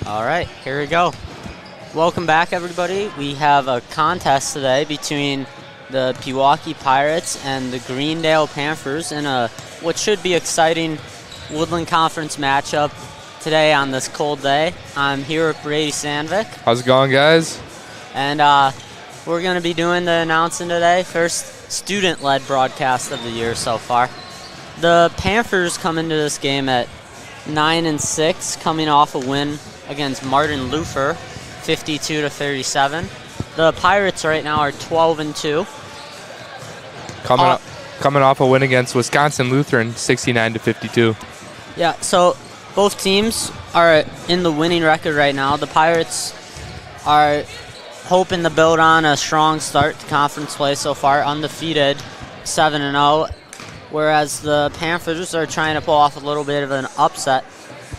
All right, here we go. Welcome back, everybody. We have a contest today between the Pewaukee Pirates and the Greendale Panthers in a what should be exciting Woodland Conference matchup today on this cold day. I'm here with Brady Sandvik. How's it going, guys? And we're going to be doing the announcing today. First student-led broadcast of the year so far. The Panthers come into this game at 9-6, coming off a win against Martin Luther, 52-37. The Pirates right now are 12-2. Coming off a win against Wisconsin Lutheran, 69-52. Yeah, so both teams are in the winning record right now. The Pirates are hoping to build on a strong start to conference play so far, undefeated, 7-0, whereas the Panthers are trying to pull off a little bit of an upset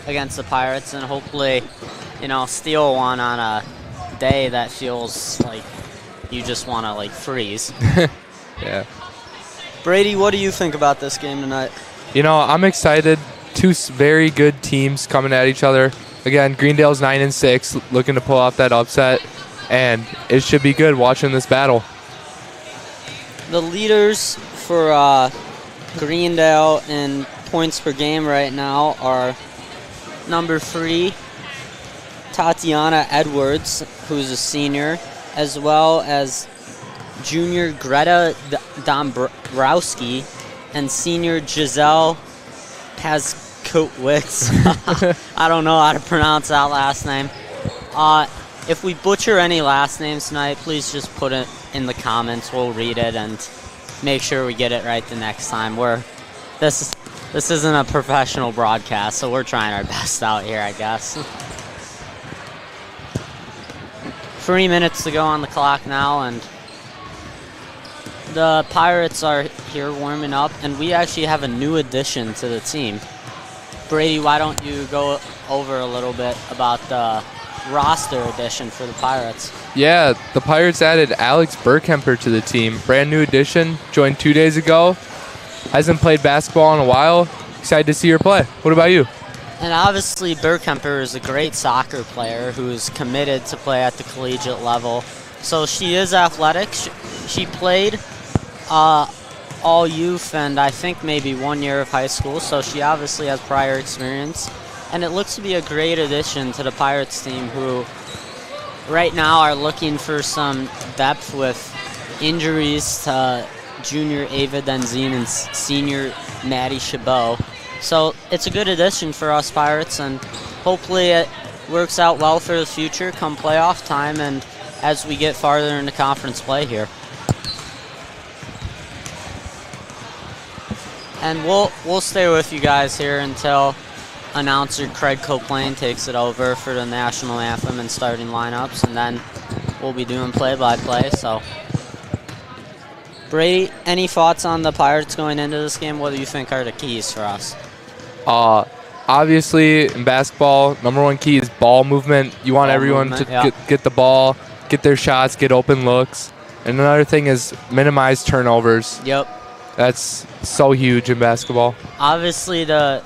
against the Pirates and hopefully, steal one on a day that feels like you just want to freeze. Yeah. Brady, what do you think about this game tonight? I'm excited. Two very good teams coming at each other. Again, Greendale's 9-6, looking to pull off that upset, and it should be good watching this battle. The leaders for Greendale in points per game right now are number 3, Tatiana Edwards, who's a senior, as well as junior Greta Dombrowski and senior Giselle Pazkowicz. I don't know how to pronounce that last name. If we butcher any last names tonight, please just put it in the comments. We'll read it and make sure we get it right the next time. This isn't a professional broadcast, so we're trying our best out here, I guess. 3 minutes to go on the clock now, and the Pirates are here warming up, and we actually have a new addition to the team. Brady, why don't you go over a little bit about the roster addition for the Pirates? Yeah, the Pirates added Alex Burkemper to the team. Brand new addition, joined 2 days ago. Hasn't played basketball in a while. Excited to see her play. What about you? And obviously, Burkemper is a great soccer player who's committed to play at the collegiate level. So she is athletic. She played all youth and I think maybe 1 year of high school, so she obviously has prior experience. And it looks to be a great addition to the Pirates team, who right now are looking for some depth with injuries to junior Ava Denzine and senior Maddie Chabot. So it's a good addition for us Pirates, and hopefully it works out well for the future come playoff time and as we get farther into conference play here. And we'll stay with you guys here until announcer Craig Coplain takes it over for the national anthem and starting lineups, and then we'll be doing play-by-play. So, Brady, any thoughts on the Pirates going into this game? What do you think are the keys for us? Obviously, in basketball, number one key is ball movement. You want everyone to get the ball, get their shots, get open looks. And another thing is minimize turnovers. Yep. That's so huge in basketball. Obviously, the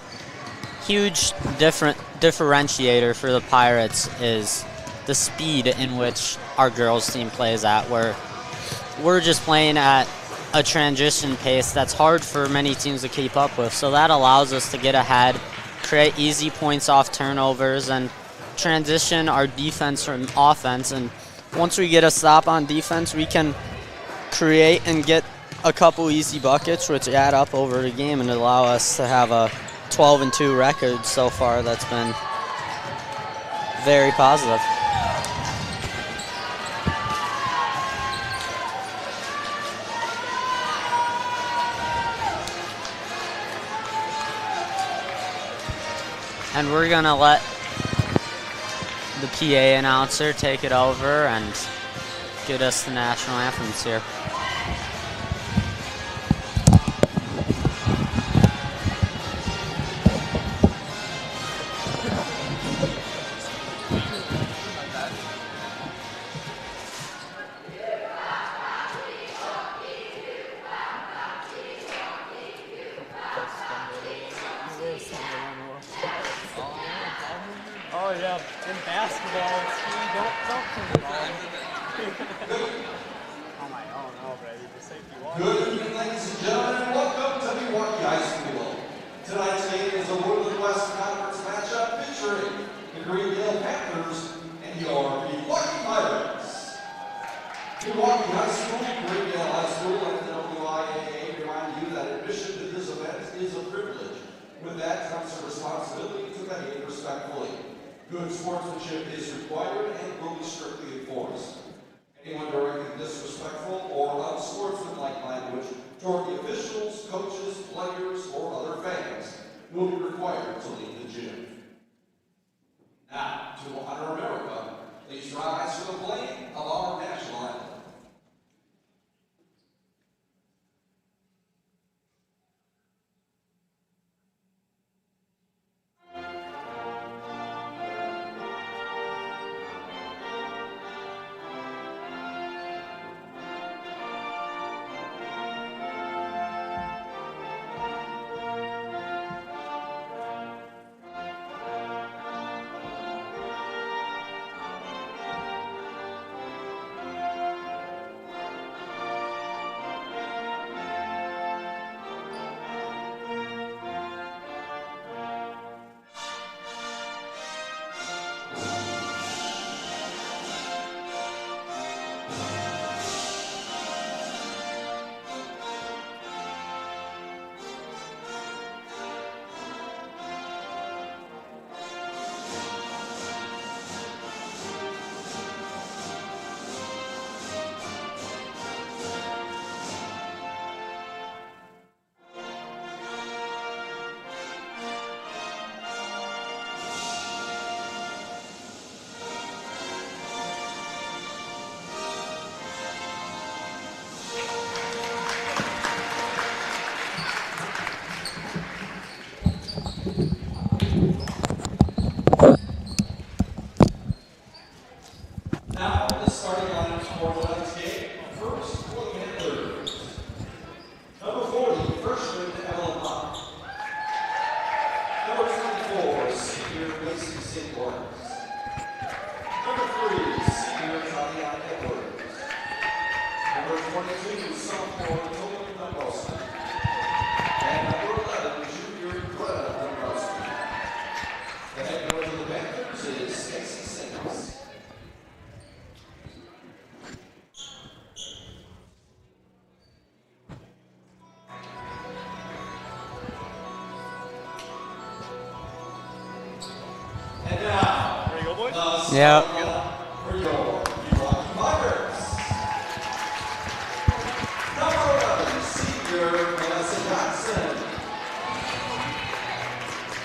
huge differentiator for the Pirates is the speed in which our girls team plays at, where we're just playing at a transition pace that's hard for many teams to keep up with. So that allows us to get ahead, create easy points off turnovers, and transition our defense from offense. And once we get a stop on defense, we can create and get a couple easy buckets, which add up over the game and allow us to have a 12-2 record so far. That's been very positive. And we're gonna let the PA announcer take it over and get us the national anthems here. in basketball, don't turn the ball. Oh my, oh no, baby, the safety wall. Good evening, ladies and gentlemen. Welcome to Pewaukee High School. Tonight's game is a Woodland West Conference matchup featuring the Greendale Panthers and your Pewaukee Pirates. Pewaukee High School, Greendale High School, and the WIAA remind you that admission to this event is a privilege. With that comes the responsibility to behave respectfully. Good sportsmanship is required and will be strictly enforced. Anyone directing disrespectful or unsportsmanlike language toward the officials, coaches, players, or other fans will be required to leave the gym. Now, to honor America, please rise for the playing of our national anthem. Now, the starting lineup for tonight's game. First, looking at thirds. Number 40, freshman Evelyn Locke. Number 24, senior Macy St. Lawrence. Number 3, senior Tatiana Edwards. Number 22, sophomore Tolan Dombrowski. And number 11, junior Greta Dombrowski. The head coach of the Panthers is Stacy Sims. And now, there you go, boys. Yep. For your Pewaukee Pirates. Number 11, senior Vanessa Johnson.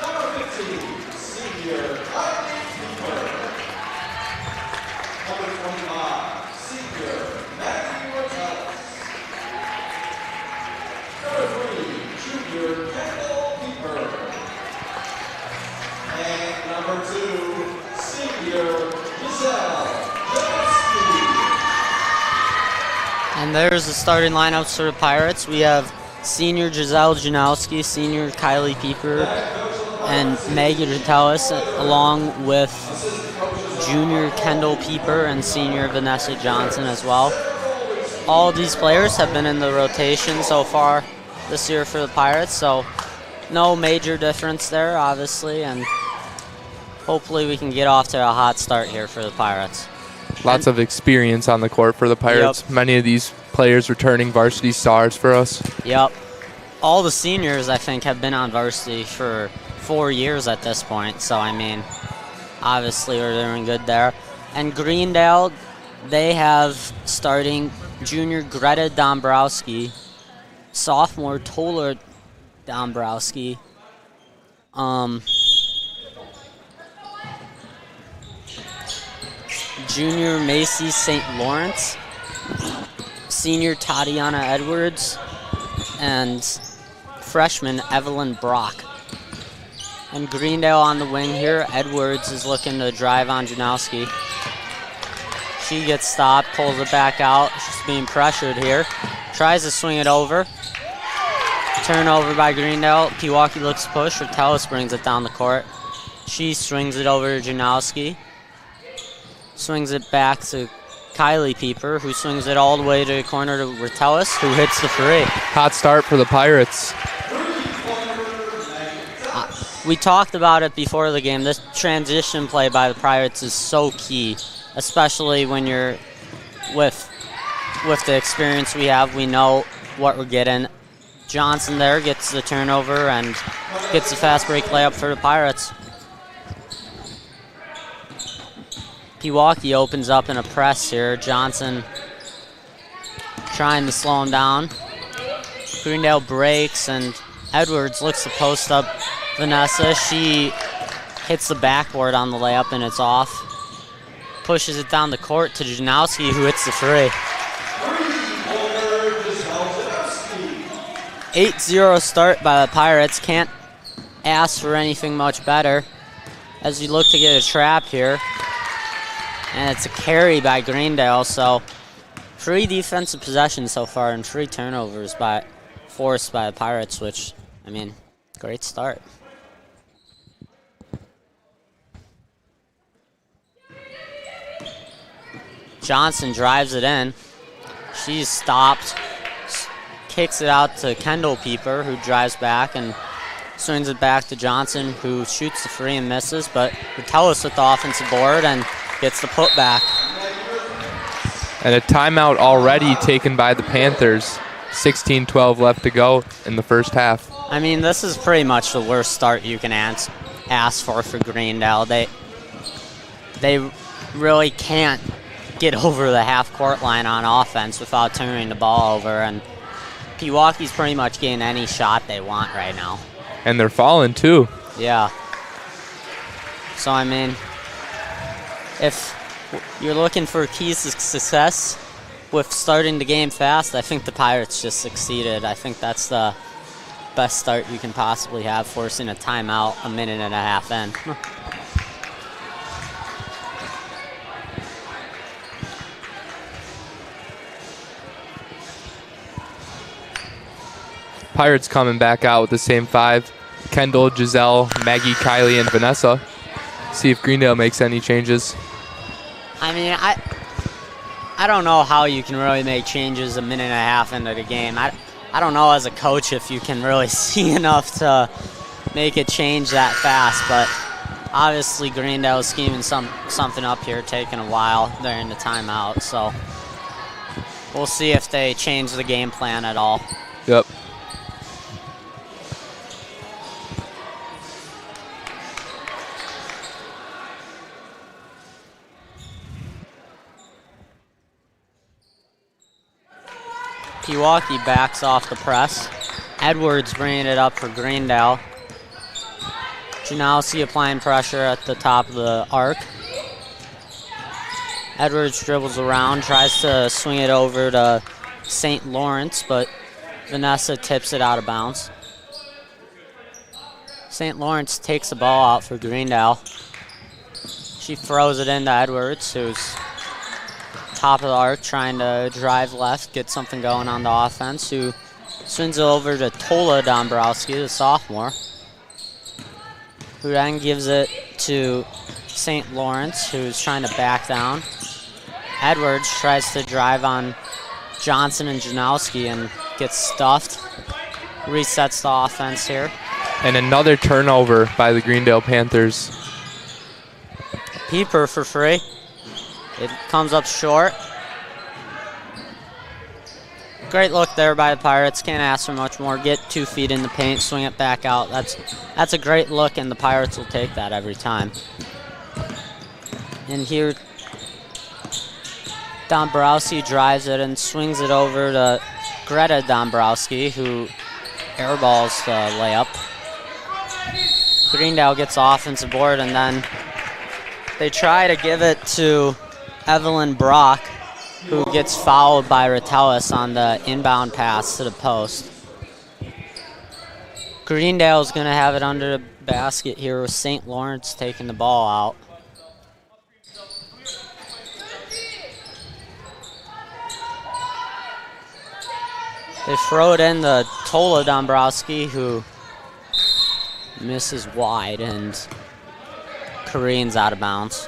Number 15, senior Kylie Cooper. Number 25, senior Maggie Rotelles. Number 3, junior Kendall Cooper. And number 2, senior Giselle Janowski. And there's the starting lineups for the Pirates. We have senior Giselle Janowski, senior Kylie Pieper, and Maggie Rotelles, along with junior Kendall Pieper and senior Vanessa Johnson as well. All of these players have been in the rotation so far this year for the Pirates, so no major difference there, obviously, and hopefully we can get off to a hot start here for the Pirates. Lots of experience on the court for the Pirates. Yep. Many of these players returning varsity stars for us. Yep. All the seniors, I think, have been on varsity for 4 years at this point, so, I mean, obviously we're doing good there. And Greendale, they have starting junior Greta Dombrowski, sophomore Tola Dombrowski, junior Macy St. Lawrence, senior Tatiana Edwards, and freshman Evelyn Brock. And Greendale on the wing here. Edwards is looking to drive on Janowski. She gets stopped, pulls it back out. She's being pressured here. Tries to swing it over. Turnover by Greendale. Pewaukee looks to push. Rotelles brings it down the court. She swings it over to Janowski. Swings it back to Kylie Pieper, who swings it all the way to the corner to Ratellis, who hits the free. Hot start for the Pirates. We talked about it before the game. This transition play by the Pirates is so key, especially when you're with the experience we have. We know what we're getting. Johnson there gets the turnover and gets a fast break layup for the Pirates. Pewaukee opens up in a press here. Johnson trying to slow him down. Greendale breaks, and Edwards looks to post up Vanessa. She hits the backboard on the layup, and it's off. Pushes it down the court to Janowski, who hits the free. 8-0 start by the Pirates. Can't ask for anything much better as we look to get a trap here. And it's a carry by Greendale, so 3 defensive possessions so far and 3 turnovers forced by the Pirates, which, I mean, great start. Johnson drives it in. She's stopped, kicks it out to Kendall Pieper, who drives back and swings it back to Johnson, who shoots the free and misses, but Ratellis with the offensive board and gets the putback. And a timeout already taken by the Panthers. 16-12 left to go in the first half. I mean, this is pretty much the worst start you can ask for Greendale. They really can't get over the half-court line on offense without turning the ball over, and Pewaukee's pretty much getting any shot they want right now. And they're falling, too. Yeah. So, I mean, if you're looking for keys to success with starting the game fast, I think the Pirates just succeeded. I think that's the best start you can possibly have, forcing a timeout a minute and a half in. Pirates coming back out with the same 5. Kendall, Giselle, Maggie, Kylie, and Vanessa. See if Greendale makes any changes. I mean, I don't know how you can really make changes a minute and a half into the game. I don't know as a coach if you can really see enough to make a change that fast, but obviously Greendale is scheming something up here, taking a while during the timeout, so we'll see if they change the game plan at all. Yep. Pewaukee backs off the press. Edwards bringing it up for Greendale. Janowski applying pressure at the top of the arc. Edwards dribbles around, tries to swing it over to St. Lawrence, but Vanessa tips it out of bounds. St. Lawrence takes the ball out for Greendale. She throws it into Edwards, who's top of the arc, trying to drive left, get something going on the offense, who swings it over to Tola Dombrowski, the sophomore, who then gives it to St. Lawrence, who's trying to back down. Edwards tries to drive on Johnson and Janowski and gets stuffed. Resets the offense here. And another turnover by the Greendale Panthers. Pieper for free. It comes up short. Great look there by the Pirates. Can't ask for much more. Get 2 feet in the paint, swing it back out. That's a great look, and the Pirates will take that every time. And here, Dombrowski drives it and swings it over to Greta Dombrowski, who airballs the layup. Greendale gets offensive board, and then they try to give it to Evelyn Brock, who gets fouled by Ratellis on the inbound pass to the post. Greendale's going to have it under the basket here with St. Lawrence taking the ball out. They throw it in to Tola Dombrowski, who misses wide, and careens out of bounds.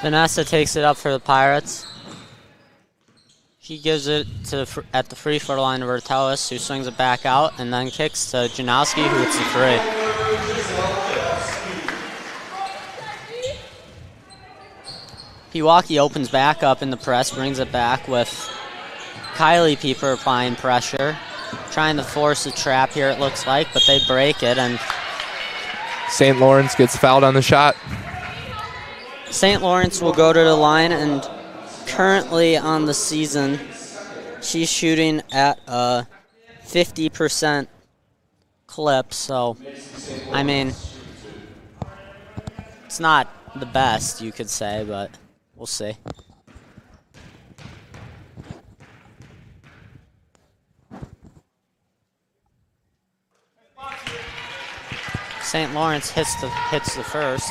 Vanessa takes it up for the Pirates. She gives it to at the free throw line to Vertelis, who swings it back out and then kicks to Janowski, who hits the three. Pewaukee opens back up in the press, brings it back with Kylie Pieper applying pressure, trying to force a trap here it looks like, but they break it, and St. Lawrence gets fouled on the shot. St. Lawrence will go to the line, and currently on the season, she's shooting at a 50% clip, so, I mean, it's not the best, you could say, but we'll see. St. Lawrence hits the first.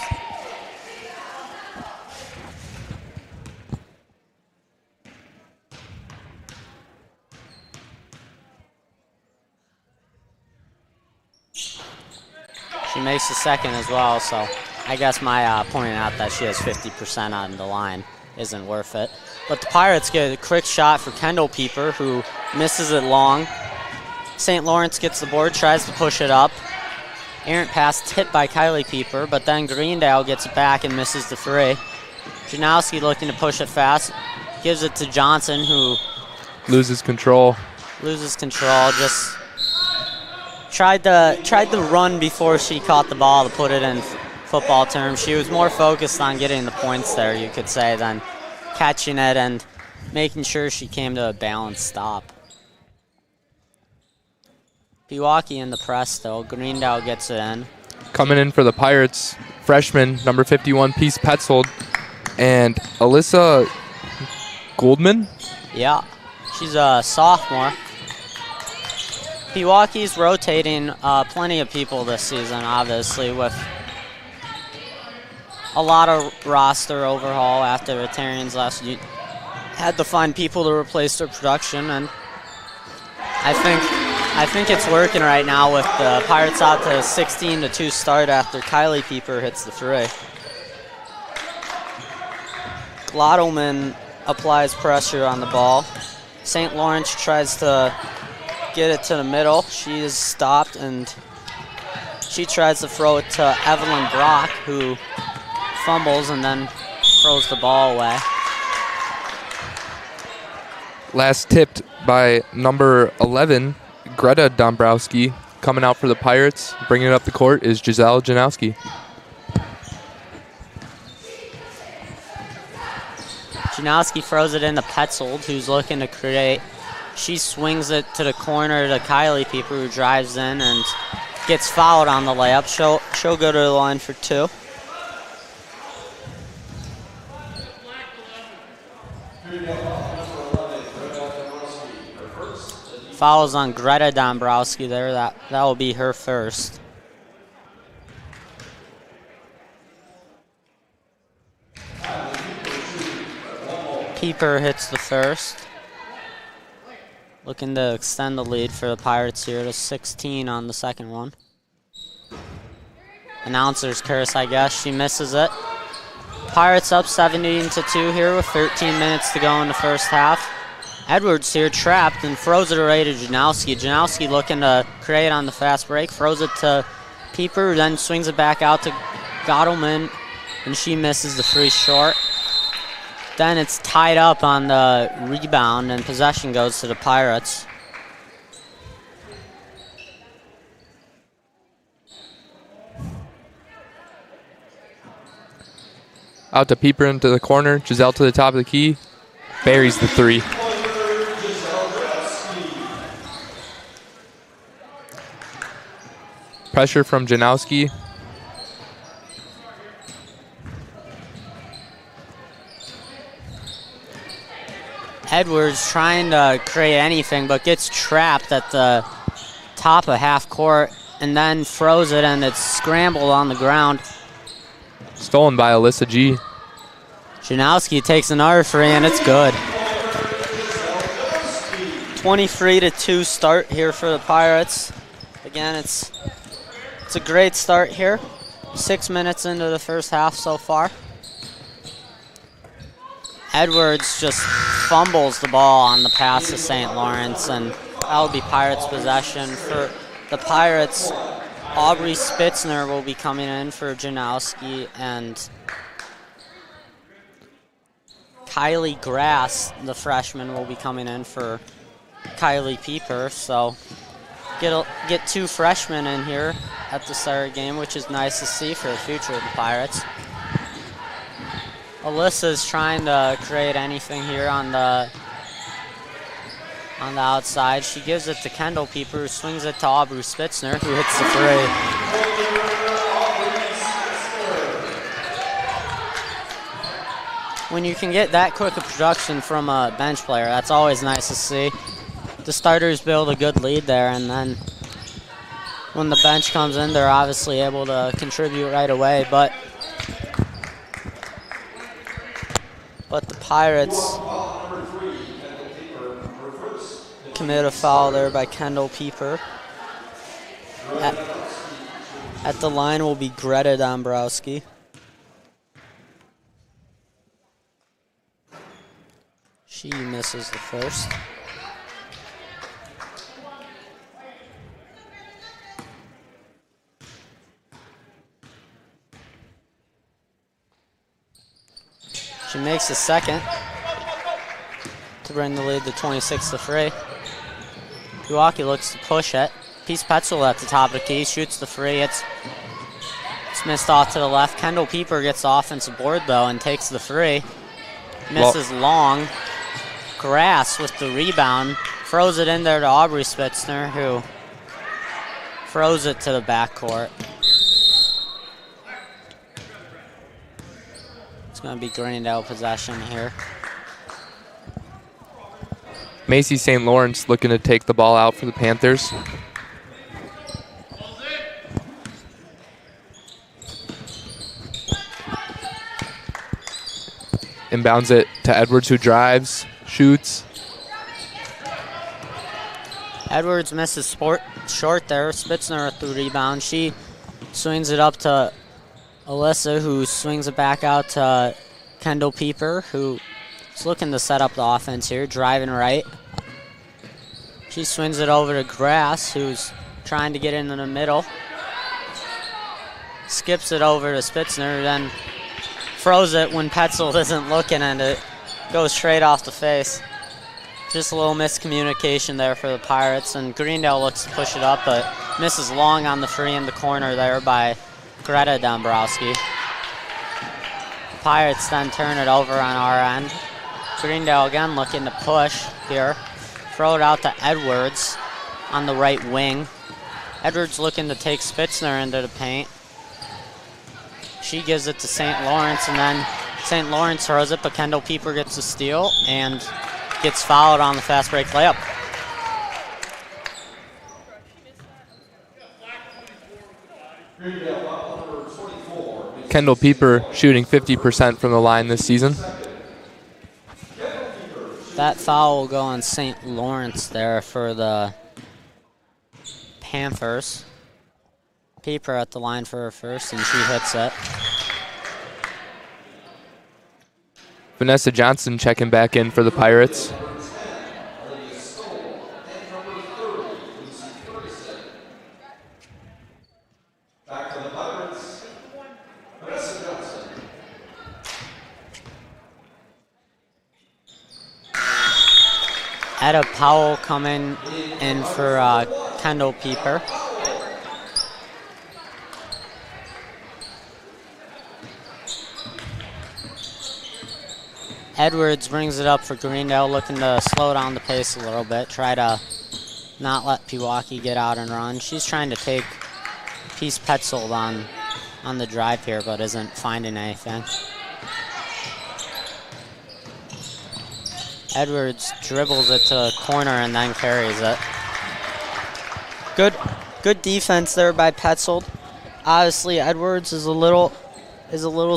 She makes the second as well, so I guess my pointing out that she has 50% on the line isn't worth it. But the Pirates get a quick shot for Kendall Pieper, who misses it long. St. Lawrence gets the board, tries to push it up. Errant pass hit by Kylie Pieper, but then Greendale gets it back and misses the three. Janowski looking to push it fast, gives it to Johnson, who loses control. Just tried to run before she caught the ball, to put it in football terms. She was more focused on getting the points there, you could say, than catching it and making sure she came to a balanced stop. Pewaukee in the press, though. Greendale gets it in. Coming in for the Pirates, freshman, number 51, Peace Petzold, and Alyssa Goldman. Yeah, she's a sophomore. Pewaukee's rotating plenty of people this season, obviously, with a lot of roster overhaul after the Terrans last year. Had to find people to replace their production, and I think it's working right now with the Pirates out to a 16-2 start after Kylie Pieper hits the three. Glottelman applies pressure on the ball. St. Lawrence tries to get it to the middle. She is stopped, and she tries to throw it to Evelyn Brock, who fumbles and then throws the ball away. Last tipped by number 11, Greta Dombrowski. Coming out for the Pirates, bringing it up the court is Giselle Janowski. Janowski throws it into Petzold, who's looking to create. She swings it to the corner to Kylie Pieper, who drives in and gets fouled on the layup. She'll go to the line for two. Fouls on Greta Dombrowski there. That will be her first. Pieper hits the first. Looking to extend the lead for the Pirates here to 16 on the second one. Announcer's curse, I guess. She misses it. Pirates up 17-2 here with 13 minutes to go in the first half. Edwards here trapped and throws it away to Janowski. Janowski looking to create on the fast break. Throws it to Pieper, then swings it back out to Gottleman, and she misses the free short. Then it's tied up on the rebound, and possession goes to the Pirates. Out to Pieper into the corner. Giselle to the top of the key. Buries the three. Pressure from Janowski. Edwards trying to create anything, but gets trapped at the top of half court and then throws it, and it's scrambled on the ground. Stolen by Alyssa G. Janowski takes another free, and it's good. 23-2 start here for the Pirates. Again, it's a great start here. 6 minutes into the first half so far. Edwards just fumbles the ball on the pass to St. Lawrence, and that'll be Pirates possession. For the Pirates, Aubrey Spitzner will be coming in for Janowski, and Kylie Grass, the freshman, will be coming in for Kylie Pieper. So get 2 freshmen in here at the start of the game, which is nice to see for the future of the Pirates. Alyssa's trying to create anything here on the outside. She gives it to Kendall Pieper, who swings it to Aubrey Spitzner, who hits the free. When you can get that quick a production from a bench player, that's always nice to see. The starters build a good lead there, and then when the bench comes in, they're obviously able to contribute right away. But the Pirates commit a foul there by Kendall Pieper. At the line will be Greta Dombrowski. She misses the first. She makes the second to bring the lead to 26-3. Pewaukee looks to push it. Peace Petzel at the top of the key, shoots the free. It's missed off to the left. Kendall Pieper gets the offensive board though and takes the free. Misses long. Grass with the rebound. Throws it in there to Aubrey Spitzner, who throws it to the backcourt. It's going to be Greendale possession here. Macy St. Lawrence looking to take the ball out for the Panthers. Inbounds it to Edwards, who drives, shoots. Edwards misses short there. Spitzner with the rebound. She swings it up to Alyssa, who swings it back out to Kendall Pieper, who is looking to set up the offense here, driving right. She swings it over to Grass, who's trying to get into the middle. Skips it over to Spitzner, then throws it when Petzel isn't looking, and it goes straight off the face. Just a little miscommunication there for the Pirates, and Greendale looks to push it up, but misses long on the free in the corner there by Greta Dombrowski. Pirates then turn it over on our end. Greendale again looking to push here. Throw it out to Edwards on the right wing. Edwards looking to take Spitzner into the paint. She gives it to St. Lawrence, and then St. Lawrence throws it, but Kendall Pieper gets the steal and gets fouled on the fast break layup. Kendall Pieper shooting 50% from the line this season. That foul will go on St. Lawrence there for the Panthers. Pieper at the line for her first, and she hits it. Vanessa Johnson checking back in for the Pirates. Back to the Pirates, Vanessa Johnson. Etta Powell coming in for Kendall Pieper. Edwards brings it up for Greendale, looking to slow down the pace a little bit, try to not let Pewaukee get out and run. She's trying to take Peace Petzold on the drive here, but isn't finding anything. Edwards dribbles it to the corner and then carries it. Good defense there by Petzold. Obviously, Edwards is a little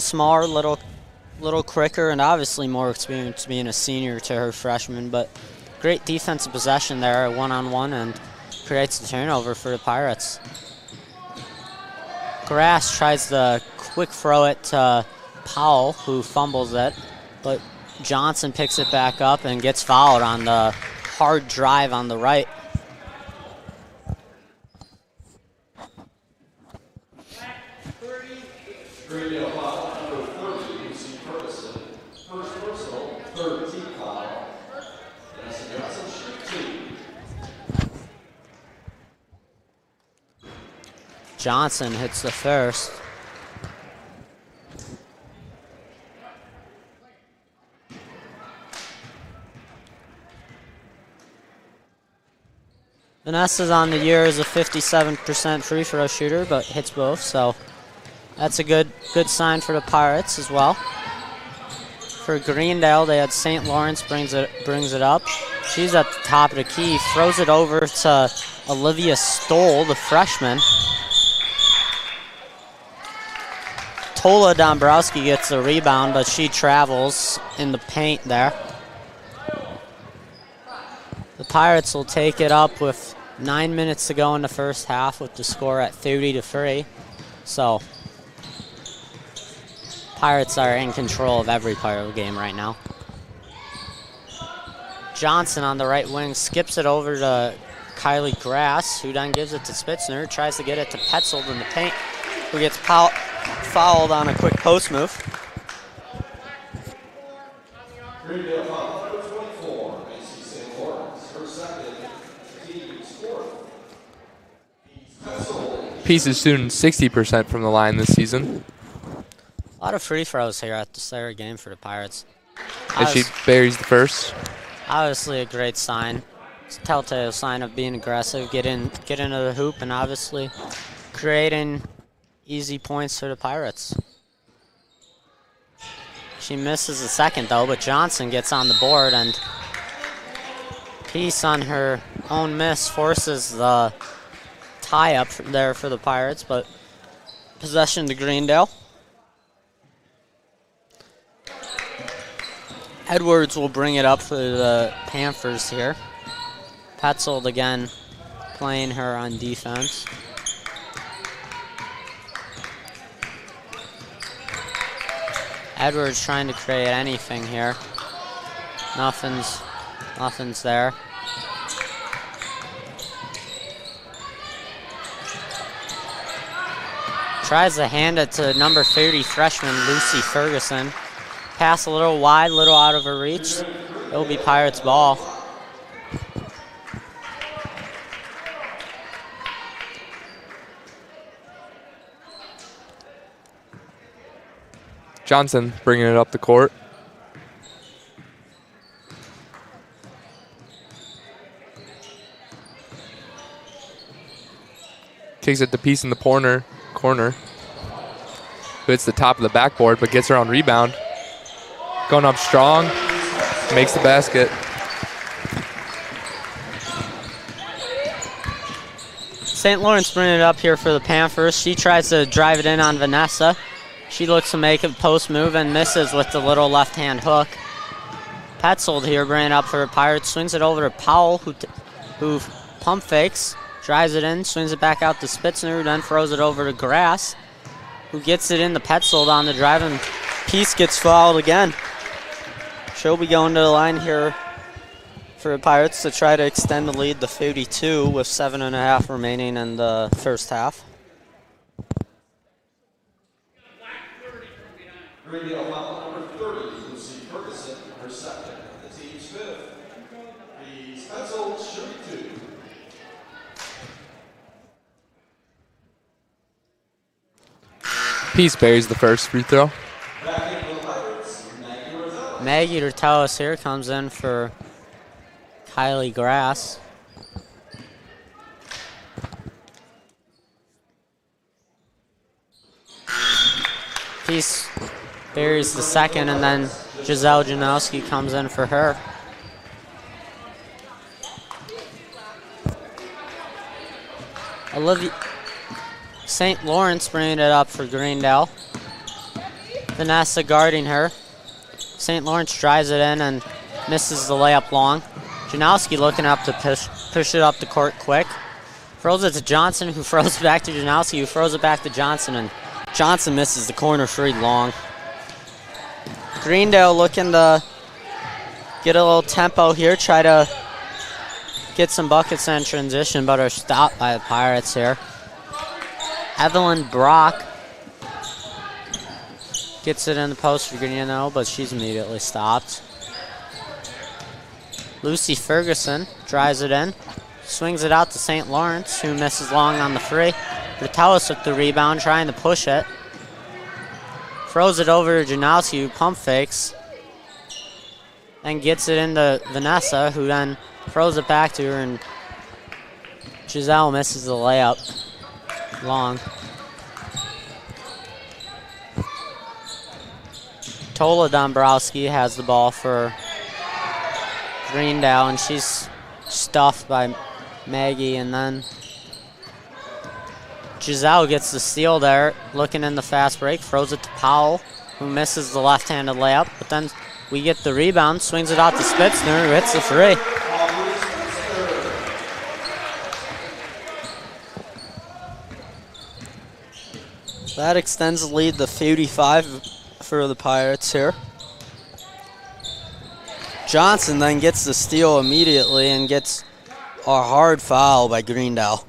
smaller, little quicker, and obviously more experienced being a senior to her freshman, but great defensive possession there, one-on-one, and creates the turnover for the Pirates. Grass tries to quick throw it to Powell, who fumbles it, but Johnson picks it back up and gets fouled on the hard drive on the right. Greendale foul, number 30, Lucy Ferguson. First personal, third team foul. Vanessa Johnson, shoot 2. Johnson hits the first. Vanessa's on the year as a 57% free throw shooter, but hits both, so that's a good sign for the Pirates as well. For Greendale, they had St. Lawrence brings it up. She's at the top of the key, throws it over to Olivia Stoll, the freshman. Tola Dombrowski gets the rebound, but she travels in the paint there. The Pirates will take it up with 9 minutes to go in the first half with the score at 30-3. So Pirates are in control of every part of the game right now. Johnson on the right wing skips it over to Kylie Grass, who then gives it to Spitzner, tries to get it to Petzold in the paint, who gets fouled on a quick post move. Greendale foul, number 24, Macy St. Lawrence. Her second, team's fourth. Peace is shooting 60% from the line this season. A lot of free throws here at the start of the game for the Pirates. As she buries the first. Obviously a great sign. It's a telltale sign of being aggressive, get into the hoop, and obviously creating easy points for the Pirates. She misses the second though, but Johnson gets on the board, and Peace on her own miss forces the tie up there for the Pirates, but possession to Greendale. Edwards will bring it up for the Panthers here. Petzold again playing her on defense. Edwards trying to create anything here. Nothing's there. Tries to hand it to number 30 freshman Lucy Ferguson. Pass a little wide, little out of her reach. It'll be Pirates ball. Johnson bringing it up the court. Kicks it to Peace in the corner. Hits the top of the backboard, but gets her own rebound. Going up strong, makes the basket. St. Lawrence bringing it up here for the Panthers. She tries to drive it in on Vanessa. She looks to make a post move and misses with the little left-hand hook. Petzold here bringing it up for the Pirates. Swings it over to Powell, who pump fakes, drives it in, swings it back out to Spitzner, then throws it over to Grass, who gets it in the Petzold on the drive, and Peace gets fouled again. She'll be going to the line here for the Pirates to try to extend the lead to 52 with 7.5 remaining in the first half. Greendale foul, number 30, Lucy Ferguson, her second, the team's fifth. The Spetzel shoot 2. Peace buries the first free throw. Maggie Rotellus here comes in for Kylie Grass. Peace buries the second, and then Giselle Janowski comes in for her. St. Lawrence bringing it up for Greendale. Vanessa guarding her. St. Lawrence drives it in and misses the layup long. Janowski looking up to push it up the court quick. Throws it to Johnson, who throws it back to Janowski, who throws it back to Johnson, and Johnson misses the corner three long. Greendale looking to get a little tempo here, try to get some buckets in transition, but are stopped by the Pirates here. Evelyn Brock gets it in the post for Greendale, but she's immediately stopped. Lucy Ferguson drives it in, swings it out to St. Lawrence, who misses long on the free. Bertellis with the rebound, trying to push it. Throws it over to Janowski, who pump fakes. And gets it into Vanessa, who then throws it back to her, and Giselle misses the layup. Long. Tola Dombrowski has the ball for Greendale, and she's stuffed by Maggie, and then Giselle gets the steal there, looking in the fast break, throws it to Powell, who misses the left-handed layup, but then we get the rebound, swings it out to Spitzner, who hits the three. That extends the lead to 55 for the Pirates here. Johnson then gets the steal immediately and gets a hard foul by Greendale.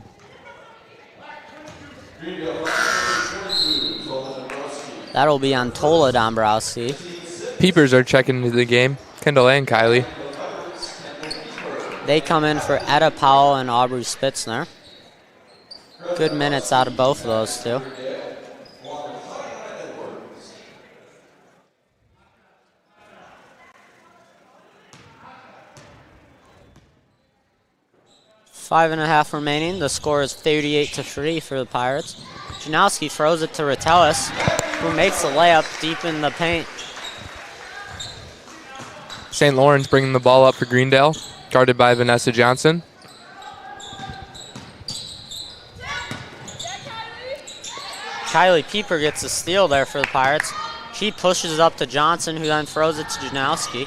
That'll be on Tola Dombrowski. Peepers are checking into the game. Kendall and Kylie. They come in for Etta Powell and Aubrey Spitzner. Good minutes out of both of those two. Five and a half remaining. The score is 38-3 for the Pirates. Janowski throws it to Ratellis, who makes the layup deep in the paint. St. Lawrence bringing the ball up for Greendale, guarded by Vanessa Johnson. Kylie Pieper gets a steal there for the Pirates. She pushes it up to Johnson, who then throws it to Janowski,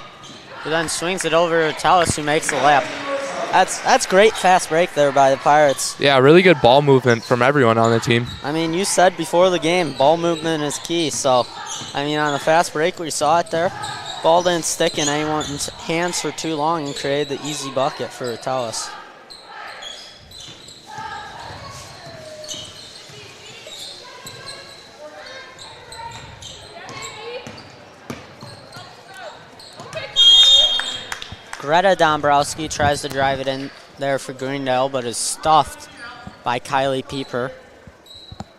who then swings it over to Ratellis, who makes the layup. That's great fast break there by the Pirates. Yeah, really good ball movement from everyone on the team. I mean, you said before the game, ball movement is key. So, I mean, on the fast break, we saw it there. Ball didn't stick in anyone's hands for too long and created the easy bucket for Ratellis. Greta Dombrowski tries to drive it in there for Greendale, but is stuffed by Kylie Pieper.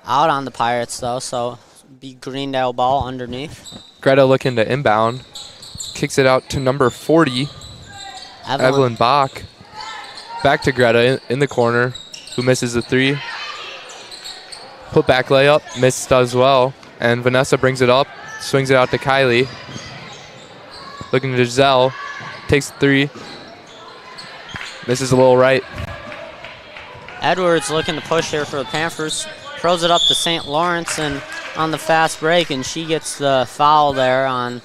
Out on the Pirates, though, so be Greendale ball underneath. Greta looking to inbound. Kicks it out to number 40, Evelyn Bach. Back to Greta in the corner, who misses the three. Put back layup, missed as well. And Vanessa brings it up, swings it out to Kylie. Looking to Giselle. Takes the three. Misses a little right. Edwards looking to push here for the Panthers. Throws it up to St. Lawrence and on the fast break, and she gets the foul there on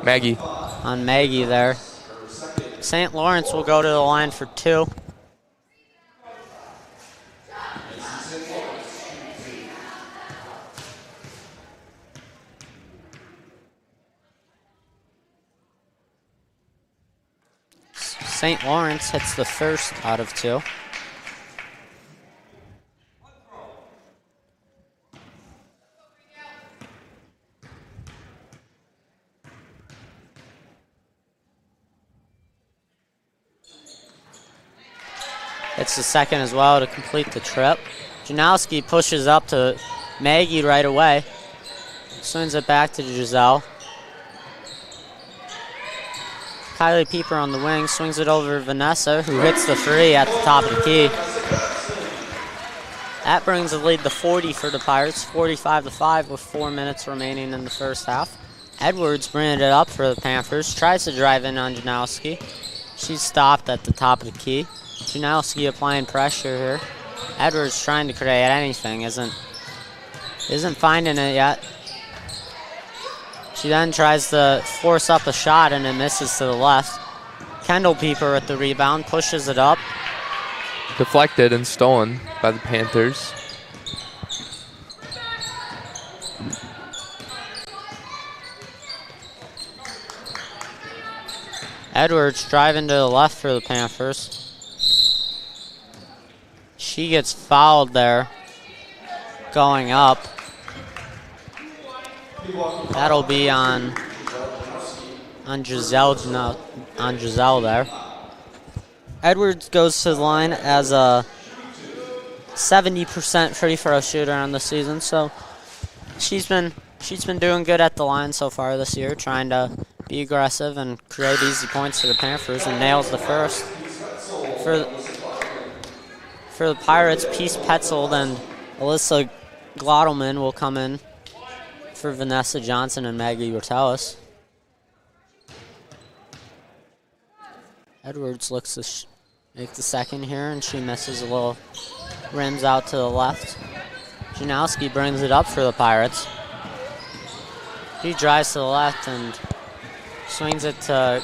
Maggie. On Maggie there. St. Lawrence will go to the line for two. St. Lawrence hits the first out of two. Hits the second as well to complete the trip. Janowski pushes up to Maggie right away. Swings it back to Giselle. Kylie Pieper on the wing, swings it over to Vanessa, who hits the three at the top of the key. That brings the lead to 40 for the Pirates, 45-5 with 4 minutes remaining in the first half. Edwards bringing it up for the Panthers, tries to drive in on Janowski. She's stopped at the top of the key. Janowski applying pressure here. Edwards trying to create anything, isn't finding it yet. She then tries to force up a shot and it misses to the left. Kendall Pieper with the rebound, pushes it up. Deflected and stolen by the Panthers. Edwards driving to the left for the Panthers. She gets fouled there, going up. That'll be on Giselle there. Edwards goes to the line as a 70% free throw shooter on the season, so she's been doing good at the line so far this year, trying to be aggressive and create easy points for the Panthers, and nails the first. For the Pirates, Peace Petzold and Alyssa Glottelman will come in for Vanessa Johnson and Maggie Rotellus. Edwards looks to make the second here, and she misses a little, rims out to the left. Janowski brings it up for the Pirates. He drives to the left and swings it to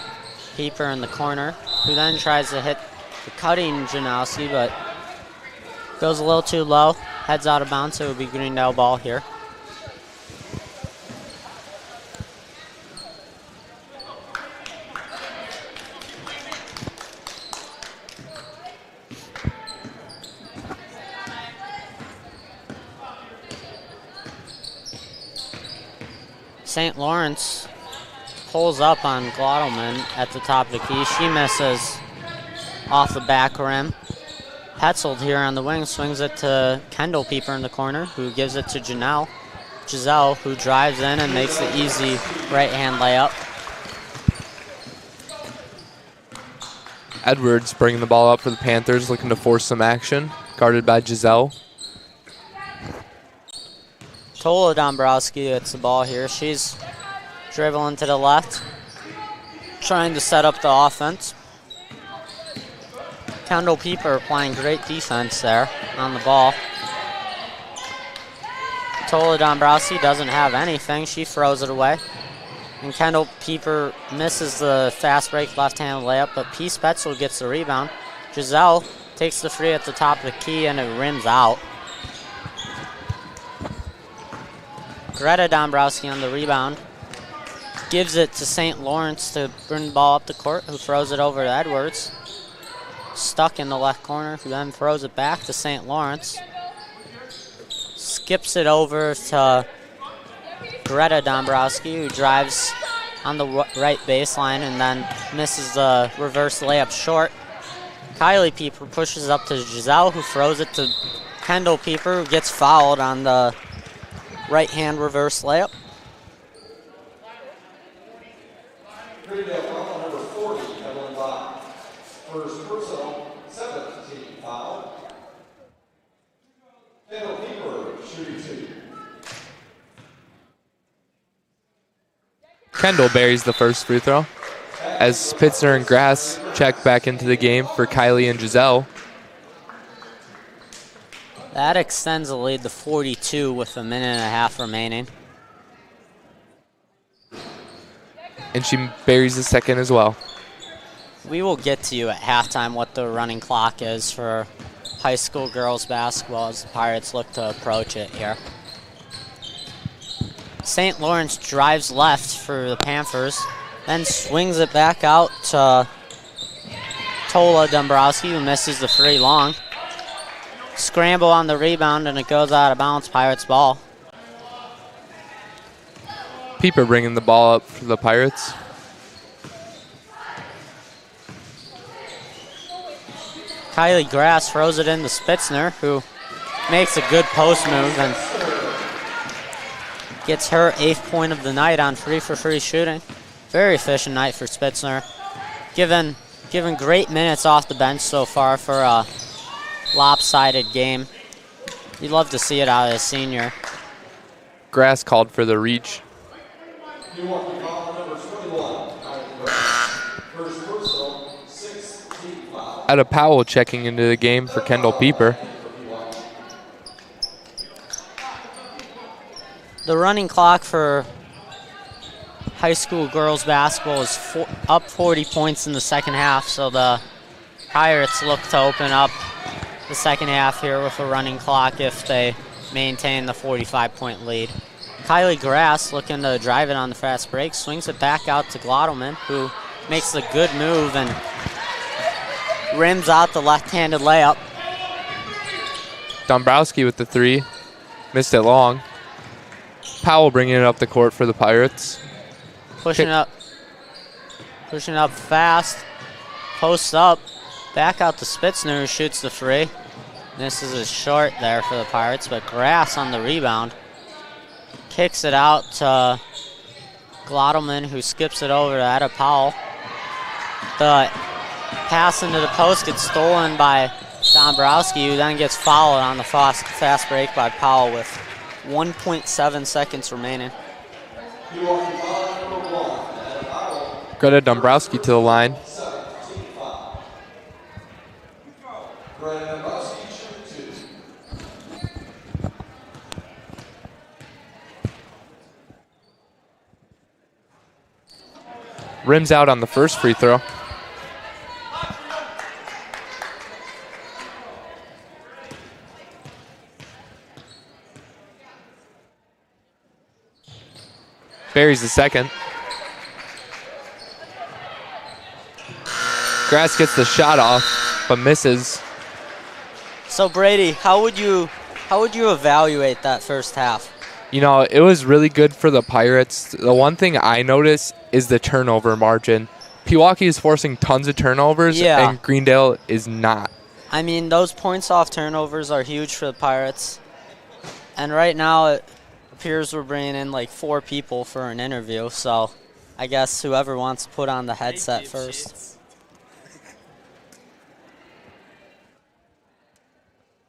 Pieper in the corner, who then tries to hit the cutting Janowski, but goes a little too low, heads out of bounds, so it would be Greendale ball here. St. Lawrence pulls up on Glottelman at the top of the key. She misses off the back rim. Petzold here on the wing swings it to Kendall Pieper in the corner, who gives it to Giselle, who drives in and makes the easy right-hand layup. Edwards bringing the ball up for the Panthers, looking to force some action, guarded by Giselle. Tola Dombrowski gets the ball here. She's dribbling to the left, trying to set up the offense. Kendall Pieper playing great defense there on the ball. Tola Dombrowski doesn't have anything. She throws it away. And Kendall Pieper misses the fast break left-hand layup, but Peace Petzold gets the rebound. Giselle takes the free at the top of the key, and it rims out. Greta Dombrowski on the rebound. Gives it to St. Lawrence to bring the ball up the court, who throws it over to Edwards. Stuck in the left corner, who then throws it back to St. Lawrence. Skips it over to Greta Dombrowski, who drives on the right baseline and then misses the reverse layup short. Kylie Pieper pushes up to Giselle, who throws it to Kendall Pieper, who gets fouled on the right-hand reverse layup. Greendale foul number 40, Evelyn Bach. First personal, 7th team foul. Kendall Pieper, shooting 2. Kendall buries the first free throw as Spitzner and Grass check back into the game for Kylie and Giselle. That extends the lead to 42 with a minute and a half remaining. And she buries the second as well. We will get to you at halftime what the running clock is for high school girls basketball as the Pirates look to approach it here. St. Lawrence drives left for the Panthers, then swings it back out to Tola Dombrowski, who misses the free long. Scramble on the rebound, and it goes out of bounds, Pirates ball. Pieper bringing the ball up for the Pirates. Kylie Grass throws it in to Spitzner, who makes a good post move and gets her 8th point of the night on free-for-free shooting. Very efficient night for Spitzner. Given great minutes off the bench so far for a lopsided game. You'd love to see it out of a senior. Grass called for the reach. You want to call number 21, first personal, 6th team foul. Etta Powell checking into the game for Kendall Pieper. The running clock for high school girls basketball is up 40 points in the second half, so the Pirates look to open up the second half here with a running clock if they maintain the 45-point lead. Kylie Grass looking to drive it on the fast break, swings it back out to Glottelman, who makes a good move and rims out the left-handed layup. Dombrowski with the 3. Missed it long. Powell bringing it up the court for the Pirates. Pushing up fast. Posts up. Back out to Spitzner, who shoots the free. This is a short there for the Pirates, but Grass on the rebound. Kicks it out to Glottelman, who skips it over to Etta Powell. The pass into the post gets stolen by Dombrowski, who then gets fouled on the fast break by Powell with 1.7 seconds remaining. Greta Dombrowski to the line. Rims out on the first free throw. Buries the second. Grass gets the shot off, but misses. So Brady, how would you evaluate that first half? You know, it was really good for the Pirates. The one thing I noticed is the turnover margin. Pewaukee is forcing tons of turnovers, and Greendale is not. I mean, those points off turnovers are huge for the Pirates. And right now, it appears we're bringing in like 4 people for an interview, so I guess whoever wants to put on the headset first.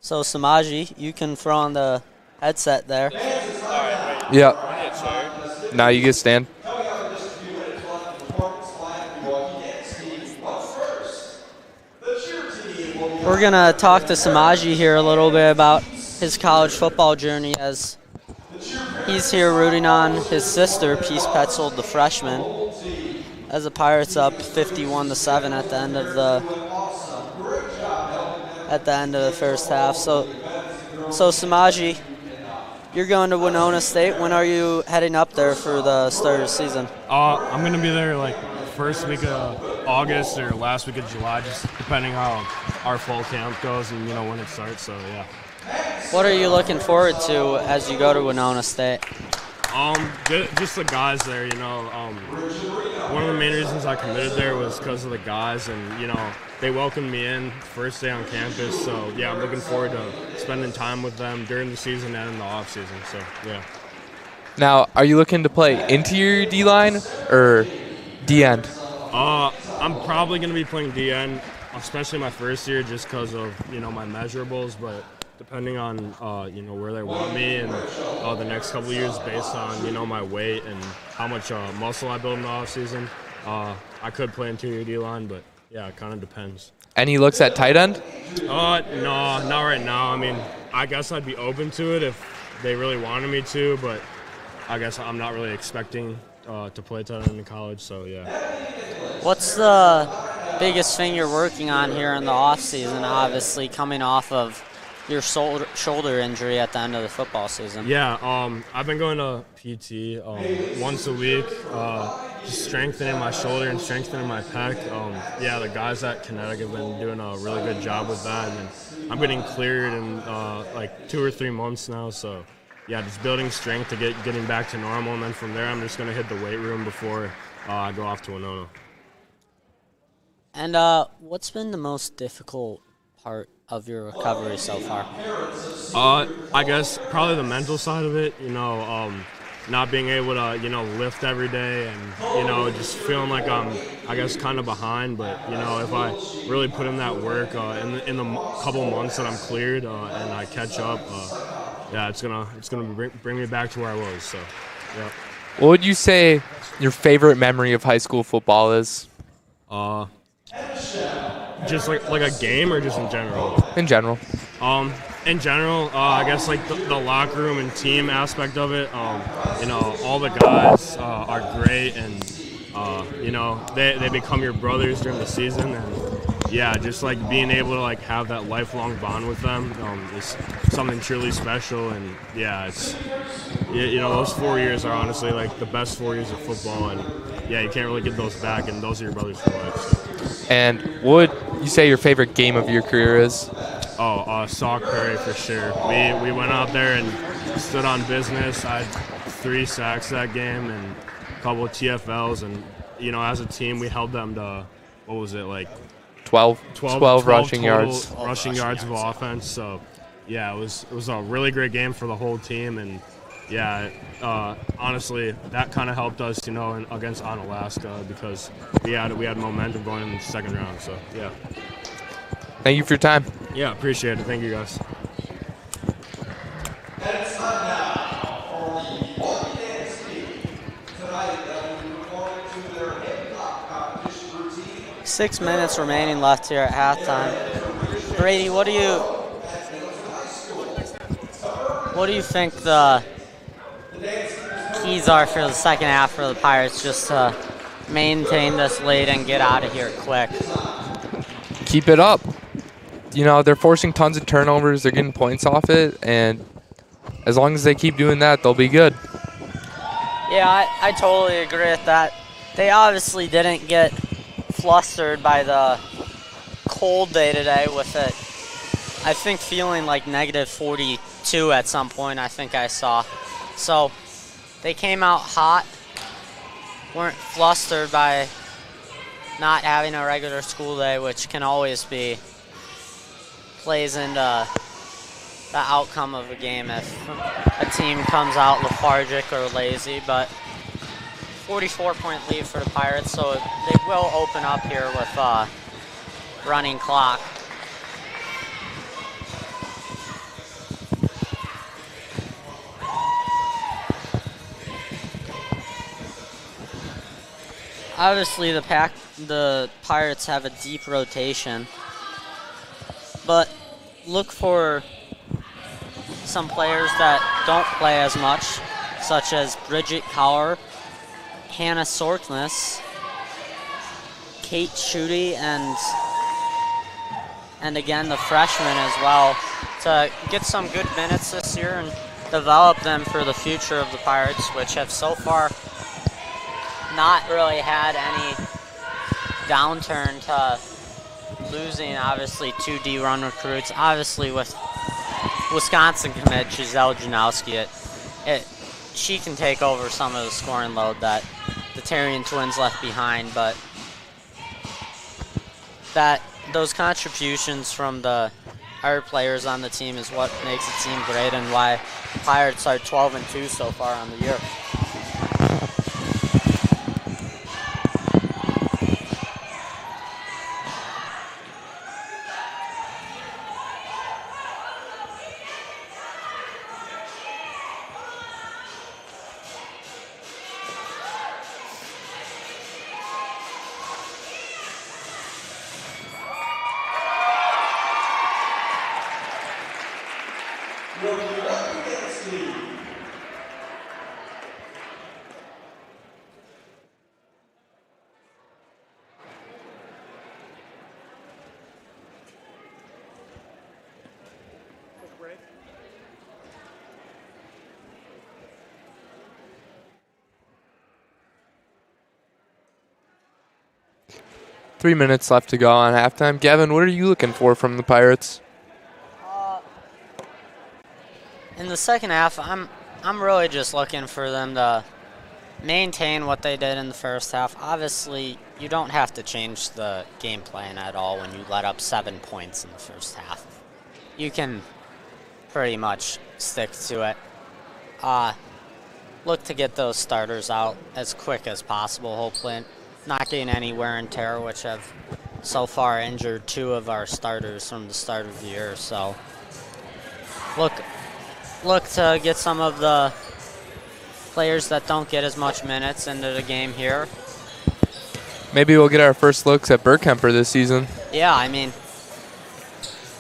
So Samaji, you can throw on the headset there. Yeah. Now you get stand. We're going to talk to Samaji here a little bit about his college football journey, as he's here rooting on his sister, Peace Petzold, the freshman, as the Pirates up 51-7 at the end of the first half. So Samaji, you're going to Winona State. When are you heading up there for the start of the season? I'm going to be there like first week of August or last week of July, just depending how our fall camp goes and when it starts. So yeah. What are you looking forward to as you go to Winona State? Just the guys there. One of the main reasons I committed there was because of the guys, and they welcomed me in first day on campus. So yeah, I'm looking forward to spending time with them during the season and in the off season. So yeah. Now, are you looking to play interior D-line or D-end? I'm probably going to be playing D-end, especially my first year, just because of my measurables. But depending on where they want me and the next couple of years, based on my weight and how much muscle I build in the off season, I could play interior D-line, but yeah, it kind of depends. Any looks at tight end? No, not right now. I mean, I guess I'd be open to it if they really wanted me to, but I guess I'm not really expecting to play tight end in college, so yeah. What's the biggest thing you're working on here in the off season, obviously coming off of your shoulder injury at the end of the football season? Yeah, I've been going to PT once a week, just strengthening my shoulder and strengthening my pec. Yeah, the guys at Kinetic have been doing a really good job with that, and I'm getting cleared in like 2 or 3 months now, so yeah, just building strength to getting back to normal, and then from there I'm just going to hit the weight room before I go off to Winona. And what's been the most difficult part of your recovery so far? I guess probably the mental side of it, not being able to, lift every day and, just feeling like I'm, I guess, kind of behind. But, if I really put in that work in the couple months that I'm cleared and I catch up, yeah, it's gonna bring me back to where I was. So, yeah. What would you say your favorite memory of high school football is? Just like a game or just in general? In general. In general, I guess like the locker room and team aspect of it, you know, all the guys are great, and you know, they become your brothers during the season, and yeah, just like being able to like have that lifelong bond with them is something truly special. And yeah, it's you know, those 4 years are honestly like the best 4 years of football, and yeah, you can't really get those back, and those are your brothers for life. So. And what would you say your favorite game of your career is? Sauk Prairie for sure. We went out there and stood on business. I had 3 sacks that game and a couple of TFLs, and you know, as a team, we held them to, what was it, like 12 rushing yards. Rushing yards of offense. So yeah, it was a really great game for the whole team, and yeah, honestly, that kind of helped us, you know, against Onalaska, because we had momentum going in the second round. So yeah. Thank you for your time. Yeah, appreciate it. Thank you, guys. And it's time now for the Pewaukee dance team. Tonight, they'll be performing to their hip-hop competition routine. 6 minutes remaining left here at halftime. Brady, what do you think the keys are for the second half for the Pirates, just to maintain this lead and get out of here quick? Keep it up. You know, they're forcing tons of turnovers. They're getting points off it, and as long as they keep doing that, they'll be good. Yeah, I totally agree with that. They obviously didn't get flustered by the cold day today with it, I think, feeling like negative 42 at some point, I think I saw. So they came out hot, weren't flustered by not having a regular school day, which can always be, plays into the outcome of a game if a team comes out lethargic or lazy. But 44-point lead for the Pirates, so they will open up here with running clock. Obviously, the Pirates have a deep rotation, but look for some players that don't play as much, such as Bridget Cower, Hannah Sorkness, Kate Schutte, and again the freshman as well, to get some good minutes this year and develop them for the future of the Pirates, which have so far not really had any downturn to losing, obviously, 2 D-run recruits. Obviously, with Wisconsin commit Giselle Janowski, she can take over some of the scoring load that the Terrian twins left behind, but those contributions from the other players on the team is what makes the team great, and why Pirates are 12-2 so far on the year. Your Pewaukee dance team. Break. 3 minutes left to go on halftime. Gavin, what are you looking for from the Pirates? In the second half, I'm really just looking for them to maintain what they did in the first half. Obviously, you don't have to change the game plan at all when you let up 7 points in the first half. You can pretty much stick to it. Look to get those starters out as quick as possible, hopefully not getting any wear and tear, which have so far injured 2 of our starters from the start of the year. So look to get some of the players that don't get as much minutes into the game here. Maybe we'll get our first looks at Burkemper this season. Yeah, I mean,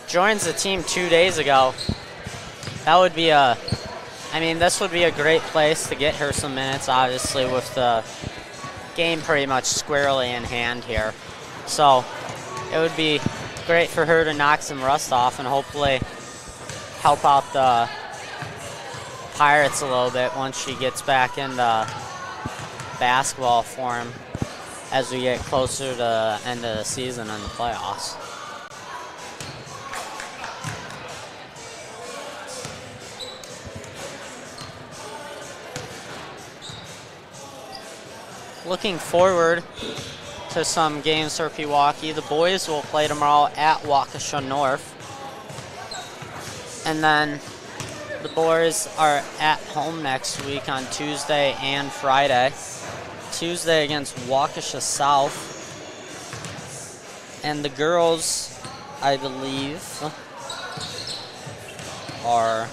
joins the team 2 days ago. that would be a, I mean, this would be a great place to get her some minutes, obviously, with the game pretty much squarely in hand here. So it would be great for her to knock some rust off and hopefully help out the Pirates a little bit once she gets back into basketball form as we get closer to the end of the season and the playoffs. Looking forward to some games for Pewaukee. The boys will play tomorrow at Waukesha North. And then the boys are at home next week on Tuesday and Friday. Tuesday against Waukesha South. And the girls, I believe, are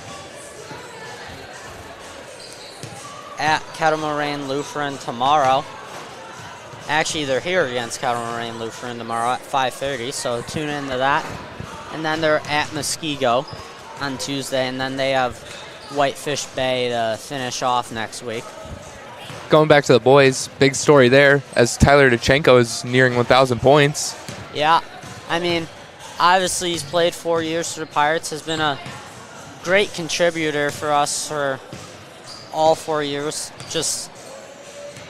at Catamaran Lutheran tomorrow. Actually, they're here against Catamaran Lutheran tomorrow at 5:30, so tune into that. And then they're at Muskego on Tuesday, and then they have Whitefish Bay to finish off next week. Going back to the boys, big story there as Tyler Duchenko is nearing 1,000 points. Yeah, I mean, obviously he's played 4 years for the Pirates, has been a great contributor for us for all 4 years. Just,